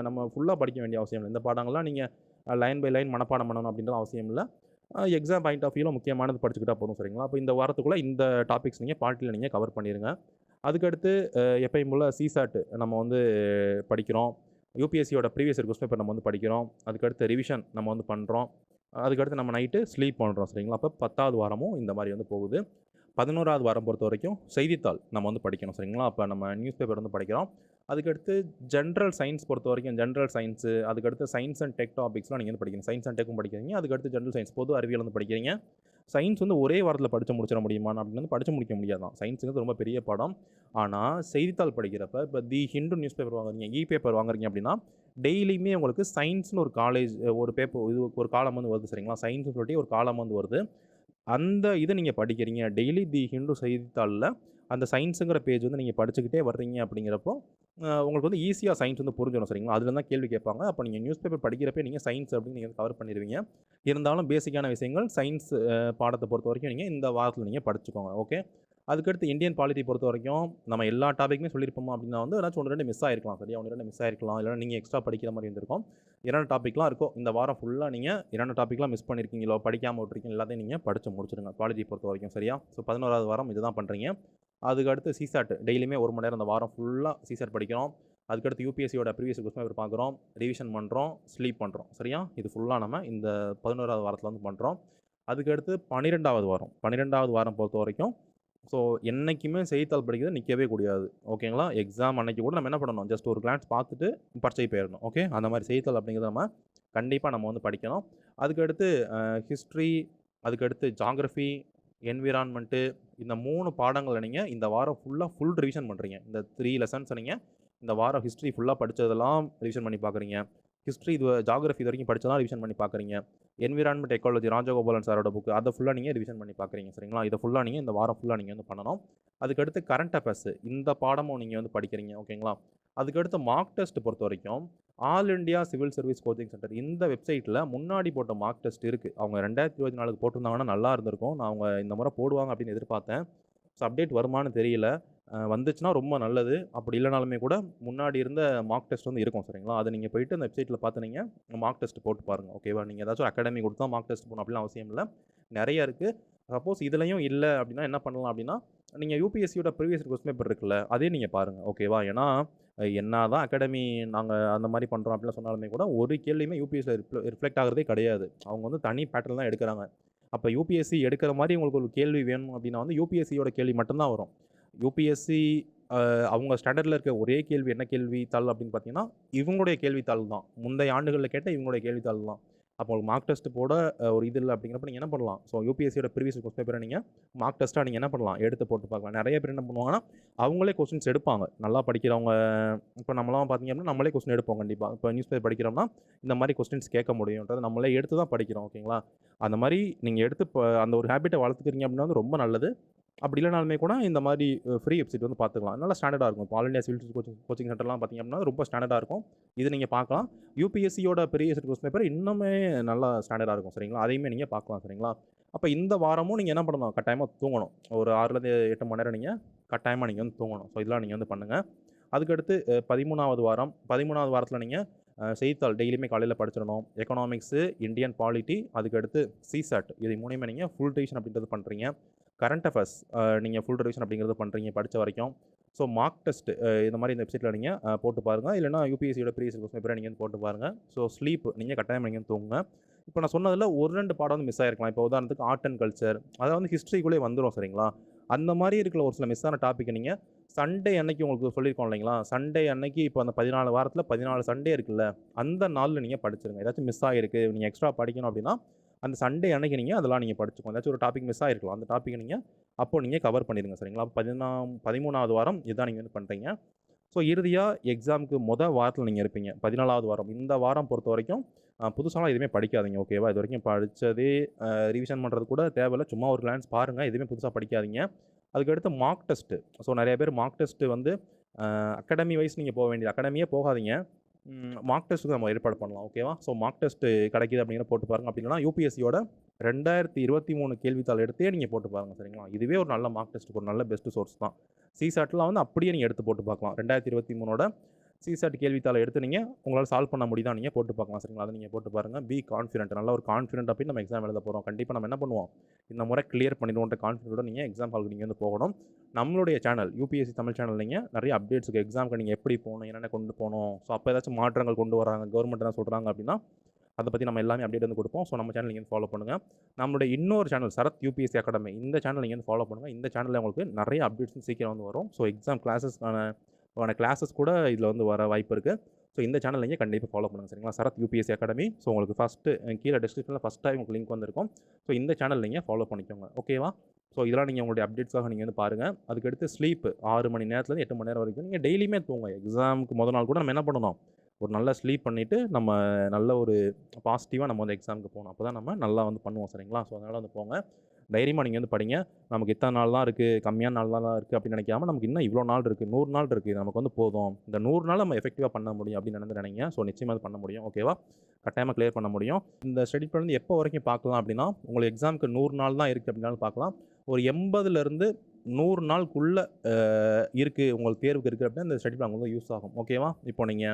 Speaker 1: நம்ம ஃபுல்லாக படிக்க வேண்டிய அவசியம் இல்லை. இந்த பாடங்கள்லாம் நீங்கள் லைன் பை லைன் மனப்பாடம் பண்ணணும் அப்படின்ற அவசியம் இல்லை. எக்ஸாம் பாயிண்ட் ஆஃப் வியூவில் முக்கியமானது படிச்சுக்கிட்டா போதும் சரிங்களா. அப்போ இந்த வாரத்துக்குள்ளே இந்த டாபிக்ஸ் நீங்கள் பாலிட்டியில் நீங்கள் கவர் பண்ணிடுங்க. அதுக்கடுத்து எப்பயும் போல் சிசாட் நம்ம வந்து படிக்கிறோம். யூபிஎஸ்சியோட ப்ரீவியஸ் இயர் கொஸ்டின் பேப்பர் நம்ம வந்து படிக்கிறோம். அதுக்கடுத்து ரிவிஷன் நம்ம வந்து பண்ணுறோம். அதுக்கடுத்து நம்ம நைட்டு ஸ்லீப் பண்ணுறோம் சரிங்களா. அப்போ 10வது வாரமும் இந்த மாதிரி வந்து போகுது. 11வது வாரம் பொறுத்த வரைக்கும் செய்தித்தாள் நம்ம வந்து படிக்கணும் சரிங்களா. அப்போ நம்ம நியூஸ் பேப்பர் வந்து படிக்கிறோம். அதுக்கடுத்து ஜென்ரல் சயின்ஸ் பொறுத்த வரைக்கும் ஜென்ரல் சயின்ஸு, அதுக்கடுத்து சயின்ஸ் அண்ட் டெக் டாபிக்ஸ்லாம் நீங்கள் வந்து படிக்கணும். சயின்ஸ் அண்ட் டெக்கும் படிக்கிறீங்க. அதுக்கடுத்து ஜென்ரல் சயின்ஸ் பொது அறிவியல் வந்து படிக்கிறீங்க. சயின்ஸ் வந்து ஒரே வாரத்தில் படித்து முடிச்சிட முடியுமா அப்படின்னு வந்து படித்து முடிக்க முடியாது தான். சயின்ஸுங்கிறது ரொம்ப பெரிய பாடம். ஆனால் செய்தித்தாள் படிக்கிறப்ப இப்போ தி ஹிந்து நியூஸ் பேப்பர் வாங்குறீங்க, பேப்பர் வாங்குறீங்க அப்படின்னா டெய்லியுமே உங்களுக்கு சயின்ஸ்னு ஒரு காலேஜ் ஒரு பேப்பர் இது ஒரு காலம் வந்து வருது சரிங்களா. சயின்ஸ்னு சொல்லிட்டு ஒரு காலம் வந்து வருது. அந்த இதை நீங்கள் படிக்கிறீங்க டெய்லி தி ஹிந்து செய்தித்தாளில் அந்த சயின்ஸுங்கிற பேஜ் வந்து நீங்கள் படிச்சுக்கிட்டே வர்றீங்க அப்படிங்கிறப்போ உங்களுக்கு வந்து ஈஸியாக சயின்ஸ் வந்து புரிஞ்சிடும் சரிங்களா. அதில் தான் கேள்வி கேட்பாங்க. அப்போ நீங்கள் நியூஸ் பேப்பர் படிக்கிறப்பே நீங்கள் சயின்ஸ் அப்படின்னு நீங்கள் கவர் பண்ணிடுவீங்க. இருந்தாலும் பேசிக்கான விஷயங்கள் சயின்ஸ் பாடத்தை பொறுத்த வரைக்கும் நீங்கள் இந்த வாரத்தில் நீங்கள் படிச்சுக்கோங்க. ஓகே. அதுக்கடுத்து இந்தியன் பாலிட்டி பொறுத்த வரைக்கும் நம்ம எல்லா டாப்பிக்குமே சொல்லியிருப்போமா அப்படின்னா வந்து ஏதாச்சும் 1 2 மிஸ் ஆகிருக்கலாம் சரியா. 1 2 மிஸ் ஆகிருக்கலாம். இல்லைனா நீங்கள் எக்ஸ்ட்ரா படிக்கிற மாதிரி இருந்திருக்கும். 2 டாப்பிக்லாம் இருக்கும் இந்த வாரம் ஃபுல்லாக. நீங்கள் 2 டாப்பிக்லாம் மிஸ் பண்ணியிருக்கீங்களோ, படிக்காமல் விட்டுருக்கீங்க, எல்லாத்தையும் நீங்கள் படித்து முடிச்சிடுங்க பாலிட்டி பொறுத்த வரைக்கும் சரியா. ஸோ 11வது வாரம் இதுதான் பண்ணுறீங்க. அதுக்கடுத்து சிசாட் டெய்லியுமே 1 மணி நேரம் இந்த வாரம் ஃபுல்லாக சிசாட் படிக்கிறோம். அதுக்கடுத்து யூபிஎஸ்சியோட ப்ரீவியஸ் கொஸ்டின் பேப்பர் பார்க்குறோம், ரிவிஷன் பண்ணுறோம், ஸ்லீப் பண்ணுறோம் சரியா. இது ஃபுல்லாக நம்ம இந்த 11வது வாரத்தில் வந்து பண்ணுறோம். அதுக்கடுத்து 12வது வாரம் 12வது வாரம் பொறுத்த வரைக்கும் ஸோ என்றைக்குமே செய்தித்தாள் படிக்கிறது நிற்கவே கூடாது ஓகேங்களா. எக்ஸாம் அன்னைக்கு கூட நம்ம என்ன பண்ணணும், ஜஸ்ட் ஒரு கிளான்ஸ் பார்த்துட்டு பரீட்சை போயிடணும். ஓகே. அந்த மாதிரி செய்தித்தாள் அப்படிங்கிறத நம்ம கண்டிப்பாக நம்ம வந்து படிக்கணும். அதுக்கடுத்து ஹிஸ்ட்ரி, அதுக்கடுத்து ஜாகிரஃபி, என்விரான்மெண்ட்டு இந்த 3 பாடங்களை நீங்கள் இந்த வாரம் ஃபுல்லாக ஃபுல் ரிவிஷன் பண்ணுறீங்க. இந்த 3 லெசன்ஸை நீங்கள் இந்த வாரம் ஹிஸ்ட்ரி ஃபுல்லாக படித்ததெல்லாம் ரிவிஷன் பண்ணி பார்க்குறீங்க. ஹிஸ்ட்ரி ஜாகிரஃபி இது வரைக்கும் படித்ததான் ரிவிஷன் பண்ணி பார்க்குறீங்க. என்விரான்மெண்ட், எக்காலஜி ராஜகோபாலன் சாரோட புக்கு அதை ஃபுல்லாக நீங்கள் ரிவிஷன் பண்ணி பார்க்குறீங்க சரிங்களா. இதை ஃபுல்லாக நீங்கள் இந்த வாரம் ஃபுல்லாக நீங்கள் வந்து பண்ணணும். அதுக்கடுத்து கரண்ட் அஃபேர்ஸ் இந்த பாடமும் நீங்கள் வந்து படிக்கிறீங்க ஓகேங்களா. அதுக்கடுத்து மார்க் டெஸ்ட் பொறுத்த வரைக்கும் all India civil service coaching centre இந்த வெப்சைட்டில் முன்னாடி போட்ட மார்க் டெஸ்ட் இருக்குது. அவங்க 2024 போட்டிருந்தாங்கன்னா நல்லா இருந்திருக்கும். நான் அவங்க இந்த முறை போடுவாங்க அப்படின்னு எதிர்பார்த்தேன். ஸோ அப்டேட் வருமானு தெரியல. வந்துச்சுன்னா ரொம்ப நல்லது. அப்படி இல்லைனாலுமே கூட முன்னாடி இருந்த மார்க் டெஸ்ட் வந்து இருக்கும் சரிங்களா. அதை நீங்கள் போய்ட்டு அந்த வெப்சைட்டில் பார்த்து நீங்கள் மார்க் டெஸ்ட் போட்டு பாருங்கள் ஓகேவா. நீங்கள் ஏதாச்சும் அகாடமி கொடுத்தா மார்க் டெஸ்ட் போகணும் அப்படிலாம் அவசியம் இல்லை, நிறைய இருக்குது. சப்போஸ் இதுலையும் இல்லை அப்படின்னா என்ன பண்ணலாம் அப்படின்னா நீங்கள் யூபிஎஸ்சியோட ப்ரீவியஸ் கொஸ்டின் பேப்பர் இருக்குல்ல அதே நீங்கள் பாருங்கள் ஓகேவா. ஏன்னா என்ன தான் அகாடமி நாங்கள் அந்த மாதிரி பண்ணுறோம் அப்படிலாம் சொன்னாலுமே கூட ஒரு கேள்வியுமே யூபிஎஸ்சியில் ரிஃப்ளெக்ட் ஆகிறதே கிடையாது. அவங்க வந்து தனி பேட்டர்ன் தான் எடுக்கிறாங்க. அப்போ யூபிஎஸ்சி எடுக்கிற மாதிரி உங்களுக்கு ஒரு கேள்வி வேணும் அப்படின்னா வந்து யூபிஎஸ்சியோட கேள்வி மட்டும்தான் வரும். யூபிஎஸ்சி அவங்க ஸ்டாண்டர்டில் இருக்க ஒரே கேள்வி என்ன கேள்வித்தாள் அப்படின்னு பார்த்தீங்கன்னா இவங்களுடைய கேள்வித்தாள் தான். முந்தைய ஆண்டுகளில் கேட்ட இவங்களுடைய கேள்வித்தாள் தான். அப்போ மார்க் டெஸ்ட் போட ஒரு இது இல்லை அப்படிங்கிறப்ப நீங்கள் என்ன பண்ணலாம், ஸோ யூபிஎஸ்சியோட ப்ரீவியஸ் கொஸ்டின் பேப்பரை நீங்கள் மார்க் டெஸ்ட்டாக நீங்கள் என்ன பண்ணலாம் எடுத்து போட்டு பார்க்கலாம். நிறைய பேர் என்ன பண்ணுவாங்கன்னா அவங்களே கொஸ்டின்ஸ் எடுப்பாங்க. நல்லா படிக்கிறவங்க இப்போ நம்மளாம் பார்த்தீங்க அப்படின்னா நம்மளே கொஸ்டின் எடுப்போம் கண்டிப்பாக. இப்போ நியூஸ் பேப்பர் படிக்கிறோம்னா இந்த மாதிரி கொஸ்டின்ஸ் கேட்க முடியும்ன்றது நம்மளே எடுத்து தான் படிக்கிறோம் ஓகேங்களா. அந்த மாதிரி நீங்கள் எடுத்து அந்த ஒரு ஹேபிட்டை வளர்த்துக்கிறீங்க அப்படின்னா வந்து ரொம்ப நல்லது. அப்படி இல்லைனாலுமே கூட இந்த மாதிரி ஃப்ரீ வெப்சைட் வந்து பார்த்துக்கலாம். நல்லா ஸ்டாண்டர்டாக இருக்கும். இப்போ ஆல் இண்டியா சிவில் கோச்சிங் சென்டர்லாம் பார்த்திங்க அப்படின்னா ரொம்ப ஸ்டாண்டர்டாக இருக்கும். இது நீங்கள் பார்க்கலாம். யூபிஎஸ்சியோட ப்ரீவியஸ் கொஸ்டின் பேப்பர் இன்னுமே நல்லா ஸ்டாண்டர்டாக இருக்கும் சரிங்களா. அதையுமே நீங்கள் பார்க்கலாம் சரிங்களா. அப்போ இந்த வாரமும் நீங்கள் என்ன பண்ணணும், கட்டாயமாக தூங்கணும். ஒரு 6லேருந்து 8 மணி நேரம் நீங்கள் கட்டாயமாக நீங்கள் வந்து தூங்கணும். ஸோ இதெல்லாம் நீங்கள் வந்து பண்ணுங்கள். அதுக்கடுத்து 13வது வாரம் 13வது வாரத்தில் நீங்கள் செய்தித்தாள் டெய்லியுமே காலையில் படிச்சிடணும். எக்கனாமிக்ஸு, இந்தியன் பாலிட்டி, அதுக்கடுத்து சிசாட் இது 3மே நீங்கள் ஃபுல் ரிவிஷன் அப்படின்றது பண்ணுறீங்க. கரண்ட் அஃபேர்ஸ் நீங்கள் ஃபுல் ரிவிஷன் அப்படிங்கிறது பண்ணுறீங்க படித்த வரைக்கும். ஸோ மார்க் டெஸ்ட் இந்த மாதிரி இந்த வெப்சைட்டில் நீங்கள் போட்டு பாருங்கள். இல்லைனா யூபிஎஸ்சியோட ப்ரீவியஸ் கொஸ்டின் பேப்பரை நீங்கள் வந்து போட்டு பாருங்கள். ஸோ ஸ்லீப் நீங்கள் கட்டாயம் நீங்கள் தூங்குங்க. இப்போ நான் சொன்னதில் 1-2 பாடம் வந்து மிஸ் ஆகிருக்கலாம். இப்போ உதாரணத்துக்கு ஆர்ட் அண்ட் கல்ச்சர் அதாவது வந்து ஹிஸ்ட்ரிக்குள்ளே வந்துடும் சரிங்களா. அந்த மாதிரி இருக்கிற ஒரு சில மிஸ் ஆன டாப்பிக்கை நீங்கள் சண்டே அன்னைக்கு உங்களுக்கு சொல்லியிருக்கோம் இல்லைங்களா. சண்டே அன்னைக்கு இப்போ அந்த 14 வாரத்தில் 14 சண்டே இருக்குல்ல அந்த நாளில் நீங்கள் படிச்சிருங்க. ஏதாச்சும் மிஸ் ஆகிருக்கு நீங்கள் எக்ஸ்ட்ரா படிக்கணும் அப்படின்னா அந்த சண்டே அன்னைக்கு நீங்கள் அதெல்லாம் நீங்கள் படிச்சுக்கோங்க. ஏதாச்சும் ஒரு டாபிக் மிஸ் ஆகிருக்கலாம் அந்த டாப்பிக்கை நீங்கள் அப்போது நீங்கள் கவர் பண்ணிடுங்க சரிங்களா. 13வது வாரம் இதுதான் நீங்கள் வந்து பண்ணுறீங்க. ஸோ இறுதியா எக்ஸாமுக்கு வாரத்தில நீங்க இருப்பீங்க. 14வது வாரம். இந்த வாரம் பொறுத்தவரைக்கும் புதுசாலாம் எதுவுமே படிக்காதீங்க. ஓகேவா? இதுவரைக்கும் படிச்சதே ரிவிஷன் பண்ணுறது கூட தேவையில்ல. சும்மா ஒரு கிளான்ஸ் பாருங்க. எதுவுமே புதுசா படிக்காதீங்க. அதுக்கடுத்து மார்க் டெஸ்ட்டு. ஸோ நெறைய பேர் மார்க் டெஸ்ட்டு வந்து அகாடமி வைஸ் நீங்க போக வேண்டியது. அகாடமியே போகாதீங்க. மார்க் டெஸ்ட்டுக்கு நம்ம ஏற்பாடு பண்ணலாம். ஓகேவா? ஸோ மார்க் டெஸ்ட்டு கிடைக்குது அப்படிங்கிற போட்டு பாருங்க. அப்படி இல்லன்னா யூபிஎஸ்சியோட 2023 கேள்வித்தாள் எடுத்தே நீங்க போட்டு பாருங்க. சரிங்களா? இதுவே ஒரு நல்ல மார்க் டெஸ்ட்டுக்கு ஒரு நல்ல பெஸ்ட் சோர்ஸ் தான். சிசாட்லாம் வந்து அப்படியே நீங்க எடுத்து போட்டு பார்க்கலாம். 2023ஓட சிசாட் கேள்வித்தாளை எடுத்து நீங்க உங்களால சால்வ் பண்ண முடியுதா நீங்க போட்டு பார்க்கலாம். சரிங்களா? அத நீங்க போட்டு பாருங்க. Be confident. நல்ல ஒரு கான்ஃபிடென்ட் அப்படி நம்ம எக்ஸாம் எழுத போறோம். கண்டிப்பா நம்ம என்ன பண்ணுவோம்? இந்த முறை கிளியர் பண்ணிடுவோம்ன்ற கான்ஃபிடென்ட்டோட நீங்க எக்ஸாம் ஹாலுக்கு நீங்க வந்து போகணும். நம்மளுடைய சேனல் யூபிஎஸ்சி தமிழ் சேனல் நீங்க நிறைய அப்டேட்ஸ்க்கு எக்ஸாம்க்கு நீங்க எப்படி போணும்? என்னென்ன கொண்டு போணும்? ஸோ அப்போ ஏதாச்சும் மாற்றங்கள் கொண்டு வராங்க, கவர்மெண்ட் என்ன சொல்றாங்க அப்படின்னா, அத பத்தி நம்ம எல்லாமே அப்டேட் வந்து குடுப்போம். ஸோ நம்ம சேனல் நீங்க வந்து ஃபாலோ பண்ணுங்க. நம்மளுடைய இன்னொரு சேனல் சரத் யூபிஎஸ்சி அகாடமி. இந்த சேனல் நீங்க வந்து ஃபாலோ பண்ணுங்க. இந்த சேனல்ல உங்களுக்கு நிறைய அப்டேட்ஸ் சீக்கிரம் வந்து வரும். ஸோ எக்ஸாம் கிளாஸஸ்க்கான கிளாஸஸ் கூட இதில வந்து வர வாய்ப்பு இருக்கு. ஸோ இந்த சேனல் நீங்க கண்டிப்பா ஃபாலோ பண்ணுங்க. சரிங்களா? Sarath UPSC academy. ஸோ உங்களுக்கு கீழ டிஸ்கிரிப்ஷன்ல ஃபர்ஸ்ட்டா உங்களுக்கு லிங்க் வந்திருக்கும். ஸோ இந்த சேனல் நீங்க ஃபாலோ பண்ணிக்கோங்க. ஓகேவா? ஸோ இதெல்லாம் நீங்க உங்களுடைய அப்டேட்ஸ்க்காக நீங்க வந்து பாருங்க. அதுக்கடுத்து ஸ்லீப் 6 மணி நேரத்துலேருந்து 8 மணி நேரம் வரைக்கும் நீங்க டெய்லியுமே தூங்குங்க. எக்ஸாமுக்கு நாள் கூட நம்ம என்ன பண்ணணும்? ஒரு நல்ல ஸ்லீப் பண்ணிட்டு நம்ம நல்ல ஒரு பாசிட்டிவா நம்ம வந்து எக்ஸாமுக்கு போணும். அப்பதான் நம்ம நல்லா வந்து பண்ணுவோம். சரிங்களா? ஸோ அதனால வந்து போங்க. தைரியமா நீங்க வந்து படிங்க. நமக்கு இத்தன நாள் தான் இருக்கு, கம்மியான நாள் தான் இருக்கு அப்படின்னு நினைக்காம, நமக்கு இன்னும் இவ்வளோ நாள் இருக்கு. 100 நாள் இருக்கு. இது நமக்கு வந்து போதும். இந்த 100 நாள் நம்ம எஃபெக்டிவா பண்ண முடியும் அப்படின்னு நினைங்க. ஸோ நிச்சயமா அது பண்ண முடியும். ஓகேவா? கட்டாயமா கிளியர் பண்ண முடியும். இந்த ஸ்டடி பிளான் வந்து எப்போ வரைக்கும் பார்க்கலாம் அப்படின்னா, உங்களுக்கு எக்ஸாமுக்கு 100 நாள் தான் இருக்கு அப்படின்னாலும் பார்க்கலாம். ஒரு 80லேருந்து 100 நாளுக்குள்ள இருக்கு. உங்களுக்கு தேர்வுக்கு இருக்கு அப்படின்னா, இந்த ஸ்டடி பிளான் வந்து யூஸ் ஆகும். ஓகேவா? இப்போ நீங்க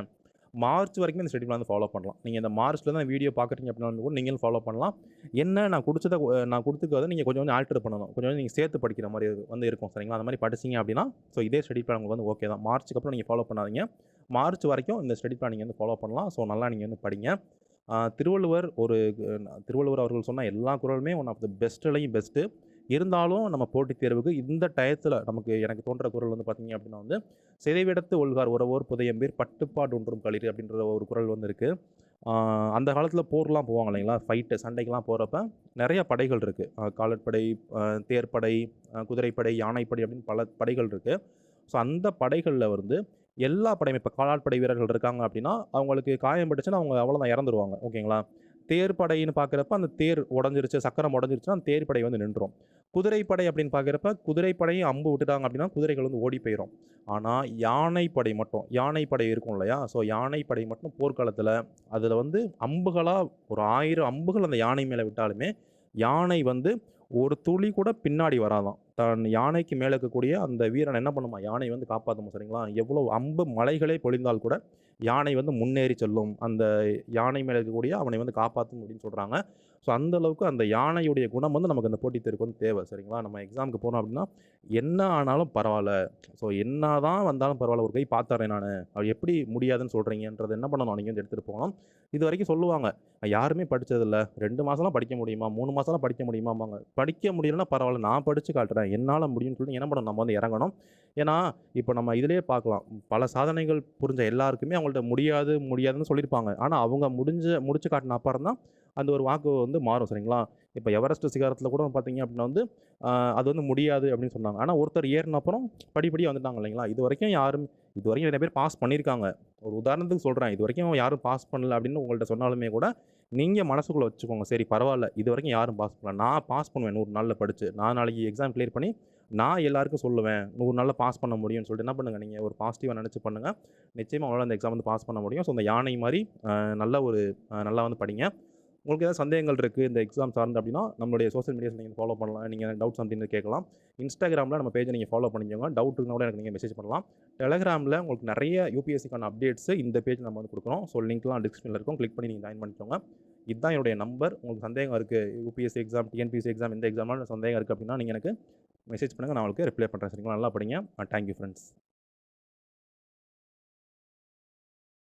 Speaker 1: மார்ச் வரைக்குமே இந்த ஷெட்யூல் வந்து ஃபாலோ பண்ணலாம். நீங்க இந்த மார்ச்ல தான் வீடியோ பார்க்குறீங்க அப்படின்னாலும் கூட நீங்களும் ஃபாலோ பண்ணலாம். என்ன நான் குடுத்துருக்கறத நீங்க கொஞ்சம் கொஞ்சம் ஆல்டர் பண்ணணும். கொஞ்சம் நீங்க சேர்த்து படிக்கிற மாரி வந்து இருக்கும். சரிங்களா? அந்த மாரி படிச்சீங்க அப்படின்னா, ஸோ இதே ஸ்டடி பிளான் உங்களுக்கு வந்து ஓகே தான். மார்ச்சுக்கு அப்புறம் நீங்க ஃபாலோ பண்ணாதீங்க. மார்ச் வரைக்கும் இந்த ஸ்டடி பிளான் நீங்க வந்து ஃபாலோ பண்ணலாம். ஸோ நல்லா நீங்க வந்து படிங்க. திருவள்ளுவர் திருவள்ளுவர் அவர்கள் சொன்ன எல்லா குறளுமே ஒன் ஆஃப் த பெஸ்ட்லயும் பெஸ்ட்டு. இருந்தாலும் நம்ம போட்டித் தேர்வுக்கு இந்த டயத்துல எனக்கு தோன்ற குறள் வந்து பார்த்தீங்க அப்படின்னா வந்து, "சிதைவிடத்து ஒல்கார் உரவோர் புதையம்பேர் பட்டுப்பாடு ஒன்றும் களிறு" அப்படின்ற ஒரு குறள் வந்து இருக்கு. அந்த காலத்துல போர்லாம் போவாங்க இல்லைங்களா? சண்டைக்கெல்லாம் போறப்ப நெறைய படைகள் இருக்கு. காலாட்படை, தேர்ப்படை, குதிரைப்படை, யானைப்படை அப்படின்னு பல படைகள் இருக்கு. ஸோ அந்த படைகள்ல வந்து எல்லா படையுமே இப்ப காலாட்படை வீரர்கள் இருக்காங்க அப்படின்னா, அவங்களுக்கு காயம் பட்டுச்சுன்னா அவங்க அவ்வளோதான் இறந்துருவாங்க. ஓகேங்களா? தேர் படைன்னு பார்க்குறப்ப அந்த தேர் உடைஞ்சிருச்சு, சக்கரம் உடைஞ்சிருச்சுன்னா அந்த தேர் படை வந்து நின்றும். குதிரைப்படை அப்படின்னு பார்க்குறப்ப குதிரைப்படையும் அம்பு விட்டுட்டாங்க அப்படின்னா குதிரைகள் வந்து ஓடி போயிரும். ஆனா யானைப்படை இருக்கும் இல்லையா? ஸோ யானைப்படை மட்டும் போர்க்காலத்துல அதுல வந்து அம்புகளா ஒரு 1000 அம்புகள் அந்த யானை மேல விட்டாலுமே, யானை வந்து ஒரு துளி கூட பின்னாடி வராதாம். தன் யானைக்கு மேல இருக்கக்கூடிய அந்த வீரன் என்ன பண்ணுமா? யானை வந்து காப்பாத்துமா. சரிங்களா? எவ்வளோ அம்பு மலைகளே பொழிந்தால் கூட யானை வந்து முன்னேறி செல்லும். அந்த யானை மேல இருக்கக்கூடிய அவனை வந்து காப்பாத்தும் அப்படின்னு சொல்றாங்க. ஸோ அந்த அளவுக்கு அந்த யானையுடைய குணம் வந்து நமக்கு அந்த போட்டித் தேர்வுக்கு வந்து தேவை. சரிங்களா? நம்ம எக்ஸாமுக்கு போனோம் அப்படின்னா, என்ன ஆனாலும் பரவால்ல. ஸோ என்னதான் வந்தாலும் பரவால்ல. ஒரு கை பார்த்துர்றேன் நானு. அது எப்படி முடியாதுன்னு சொல்றீங்கன்றத என்ன பண்ணணும்? நீங்க வந்து எடுத்துட்டு போகணும். இதுவரைக்கும் சொல்லுவாங்க. யாருமே படிச்சதில்ல. 2 மாசம்லாம் படிக்க முடியுமா? 3 மாசம்லாம் படிக்க முடியுமாம்பாங்க. படிக்க முடியலன்னா பரவால்ல. நான் படிச்சு காட்டுறேன். என்னால முடியும்னு சொல்லிட்டு என்ன பண்ணணும்? நம்ம வந்து இறங்கணும். ஏன்னா, இப்ப நம்ம இதிலேயே பார்க்கலாம். பல சாதனைகள் புரிஞ்ச எல்லாருக்குமே அவங்கள்ட்ட முடியாதுன்னு சொல்லியிருப்பாங்க. ஆனா, அவங்க முடிச்சு காட்டின அப்புறம் தான் அந்த ஒரு வாக்கு வந்து மாறும். சரிங்களா? இப்ப எவரெஸ்ட் சிகரத்தில கூட பார்த்தீங்க அப்படின்னா வந்து, அது வந்து முடியாது அப்படின்னு சொன்னாங்க. ஆனா, ஒருத்தர் ஏறுன அப்புறம் படிப்படியா வந்துட்டாங்க இல்லைங்களா? இதுவரைக்கும் நிறைய பேர் பாஸ் பண்ணியிருக்காங்க. ஒரு உதாரணத்துக்கு சொல்றேன். இதுவரைக்கும் யாரும் பாஸ் பண்ணல அப்படின்னு உங்கள்ட்ட சொன்னாலுமே கூட, நீங்க மனசுக்குள்ள வச்சுக்கோங்க. சரி பரவால்ல. இதுவரைக்கும் யாரும் பாஸ் பண்ணல. நான் பாஸ் பண்ணுவேன் 100 நாள்ல படிச்சு. நான் நாளைக்கு எக்ஸாம் கிளியர் பண்ணி, நான் எல்லாருக்கும் சொல்லுவேன். 100 நாள்ல பாஸ் பண்ண முடியும்னு சொல்லிட்டு என்ன பண்ணுங்க, நீங்க ஒரு பாசிட்டிவா நெனச்சு பண்ணுங்க. நிச்சயமா உங்களால அந்த எக்ஸாம் வந்து பாஸ் பண்ண முடியும். ஸோ, அந்த யானை மாரி நல்லா வந்து படிங்க. உங்களுக்கு ஏதாவது சந்தேகங்கள் இருக்கு இந்த எக்ஸாம் சார்ந்து அப்படின்னா, நம்மளுடைய சோசியல் மீடியாஸ் நீங்க ஃபாலோ பண்ணலாம். நீங்க டவுட்ஸ் அப்படின்னு கேட்கலாம். Instagramல நம்ம பேஜ நீங்க ஃபாலோ பண்ணிக்கோங்க. டவுட் இருந்தா கூட எனக்கு நீங்க மெசேஜ் பண்ணலாம். Telegramல உங்களுக்கு நெறைய யுபிஎஸ்சிக்கான அப்டேட்ஸ் இந்த பேஜ் நம்ம வந்து குடுக்குறோம். ஸோ, லிங்க்லாம் டிஸ்கிரிப்ஷன்ல இருக்கும். கிளிக் பண்ணி நீங்க ஜாயின் பண்ணிக்கோங்க. இதுதான் என்னுடைய நம்பர். உங்களுக்கு சந்தேகம் இருக்கு. யுபிஎஸ்சி எக்ஸாம், டிஎன்பிஎஸ்சி எக்ஸாம் எந்த எக்ஸாம்னாலும் சந்தேகம் இருக்கு அப்படின்னா, நீங்க எனக்கு மெசேஜ் பண்ணுங்க. நான் உங்களுக்கு ரிப்ளை பண்றேன். சரிங்களா? நல்லா படிங்க. Thank you friends.